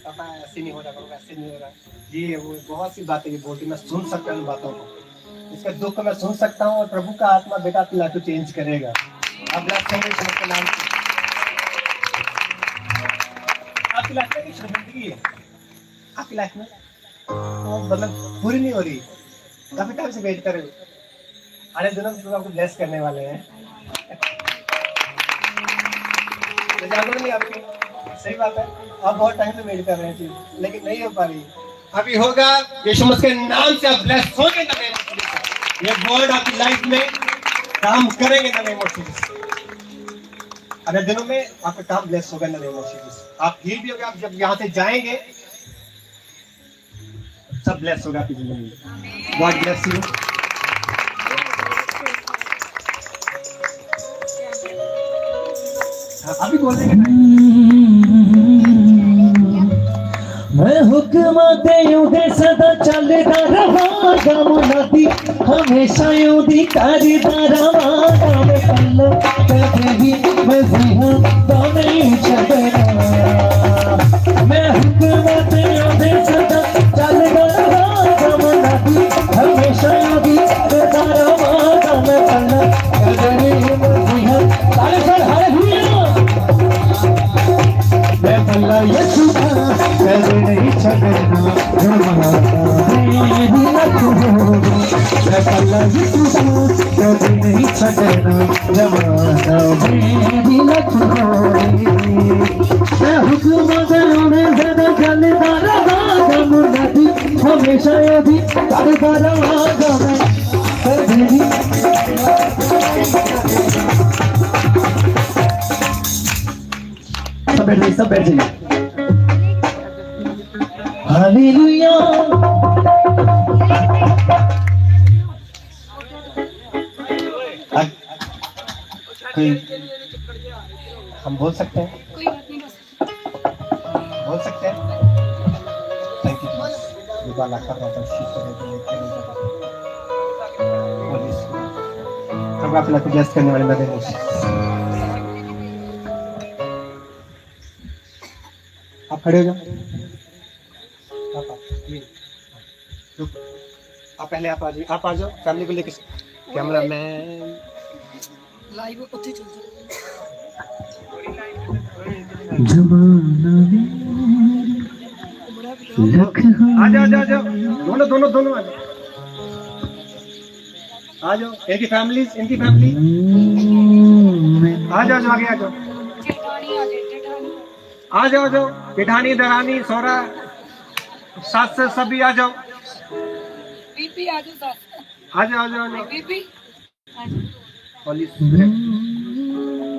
पापा ऐसे नहीं हो रहा, वैसे नहीं हो रहा, ये वो बहुत सी बातें ये बोलती, मैं सुन सकता हूँ बातों को, इसका दुख को मैं सुन सकता हूँ, और प्रभु का आत्मा बेटा आपकी लाइफ को चेंज करेगा। आप लाइफ के नाम से आपकी लाइफ में जिंदगी है, आपकी लाइफ में मतलब पूरी नहीं हो रही, काफी टाइम से वेट कर रहे हो, आने दिनों में आपको ब्लेस करने वाले हैं। तो जानवर नहीं आपकी, सही बात है, आप बहुत टाइम से वेट कर रहे हैं चीज, लेकिन नहीं हो पा रही, अभी होगा। यीशु मसीह के नाम से आप ब्लेस होंगे। ये वर्ड आपकी लाइफ में काम करेंगे इन द नेम ऑफ जीसस। अगले दिनों में आपका काम ब्लेस होगा इन द नेम ऑफ जीसस। आप हील भी होंगे, आप जब यहाँ से जाएंगे सब ब्लेस होगा आपकी जिंदगी में। God bless you. अभी बोलने के मैं हुक्म दे सदा चलता रहा गम नदी हमेशा यूदी करता रहा मैं पल्लो कभी मैं जिहा तो नहीं छबरा। मैं हुक्म दे सदा चलता रहा गम नदी हमेशा यूदी करता रहा मैं पल्लो कभी मैं जिहा ताले पर हालेलुया। मैं पल्ला यीशु का कभी नहीं छबरा मेरी मैं पल्ला यीशु का कभी नहीं छबरा जमाना मेरी मैं हुक्म देने ज़्यादा चलता रहा गम नदी हमेशा यदि करता रहा मैं कभी सब बैठ जाइए। हालेलुया। हम बोल सकते हैं, बोल सकते हैं। Thank you. सब आप लोग ब्लेस करने वाले बने हैं। आप खड़े हो जाओ। आप पहले आप आ जाओ फैमिली को लेकर। कैमरा मैन लाइव ਉੱਥੇ ਚੱਲ आ जाओ दोनों आ जाओ। इनकी फैमिली आ जाओ आगे आ जाओ। आ जाओ जेठानी दरानी सौरा सास सभी आ जाओ। बीबी आ जाओ आ जाओ। बीबी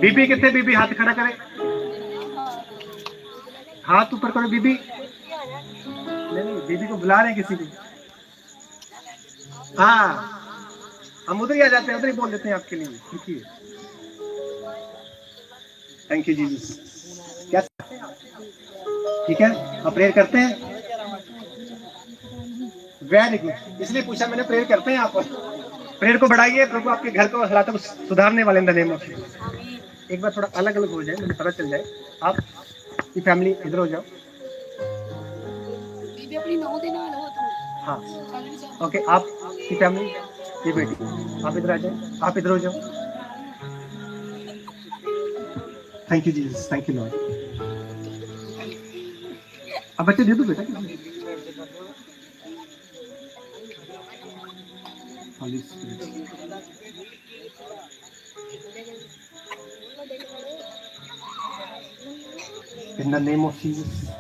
बीबी कितने? बीबी हाथ खड़ा करे, हाथ ऊपर करो। बीबी नहीं, बीबी को बुला रहे हैं किसी को। हाँ हम उधर ही आ जाते हैं, उधर ही बोल देते हैं आपके लिए। Thank you Jesus. क्या ठीक है, आप प्रेयर करते हैं? Very good. इसलिए पूछा मैंने, प्रेयर करते हैं आप? प्रेयर को बढ़ाइए। प्रभु आपके घर को हालात को सुधारने वाले in the name of Jesus. एक बार थोड़ा अलग अलग हो जाए, मुझे पता चल जाए। आप की फैमिली इधर हो जाओ। बीबी अपनी नौ दिन आ लो तो हाँ ओके। आप की फैमिली, ये बेटी आप इधर आ जाए, आप इधर हो जाओ। Thank you Jesus, thank you Lord. अब बच्चे दे दो बेटा Holy Spirit. In the name of Jesus.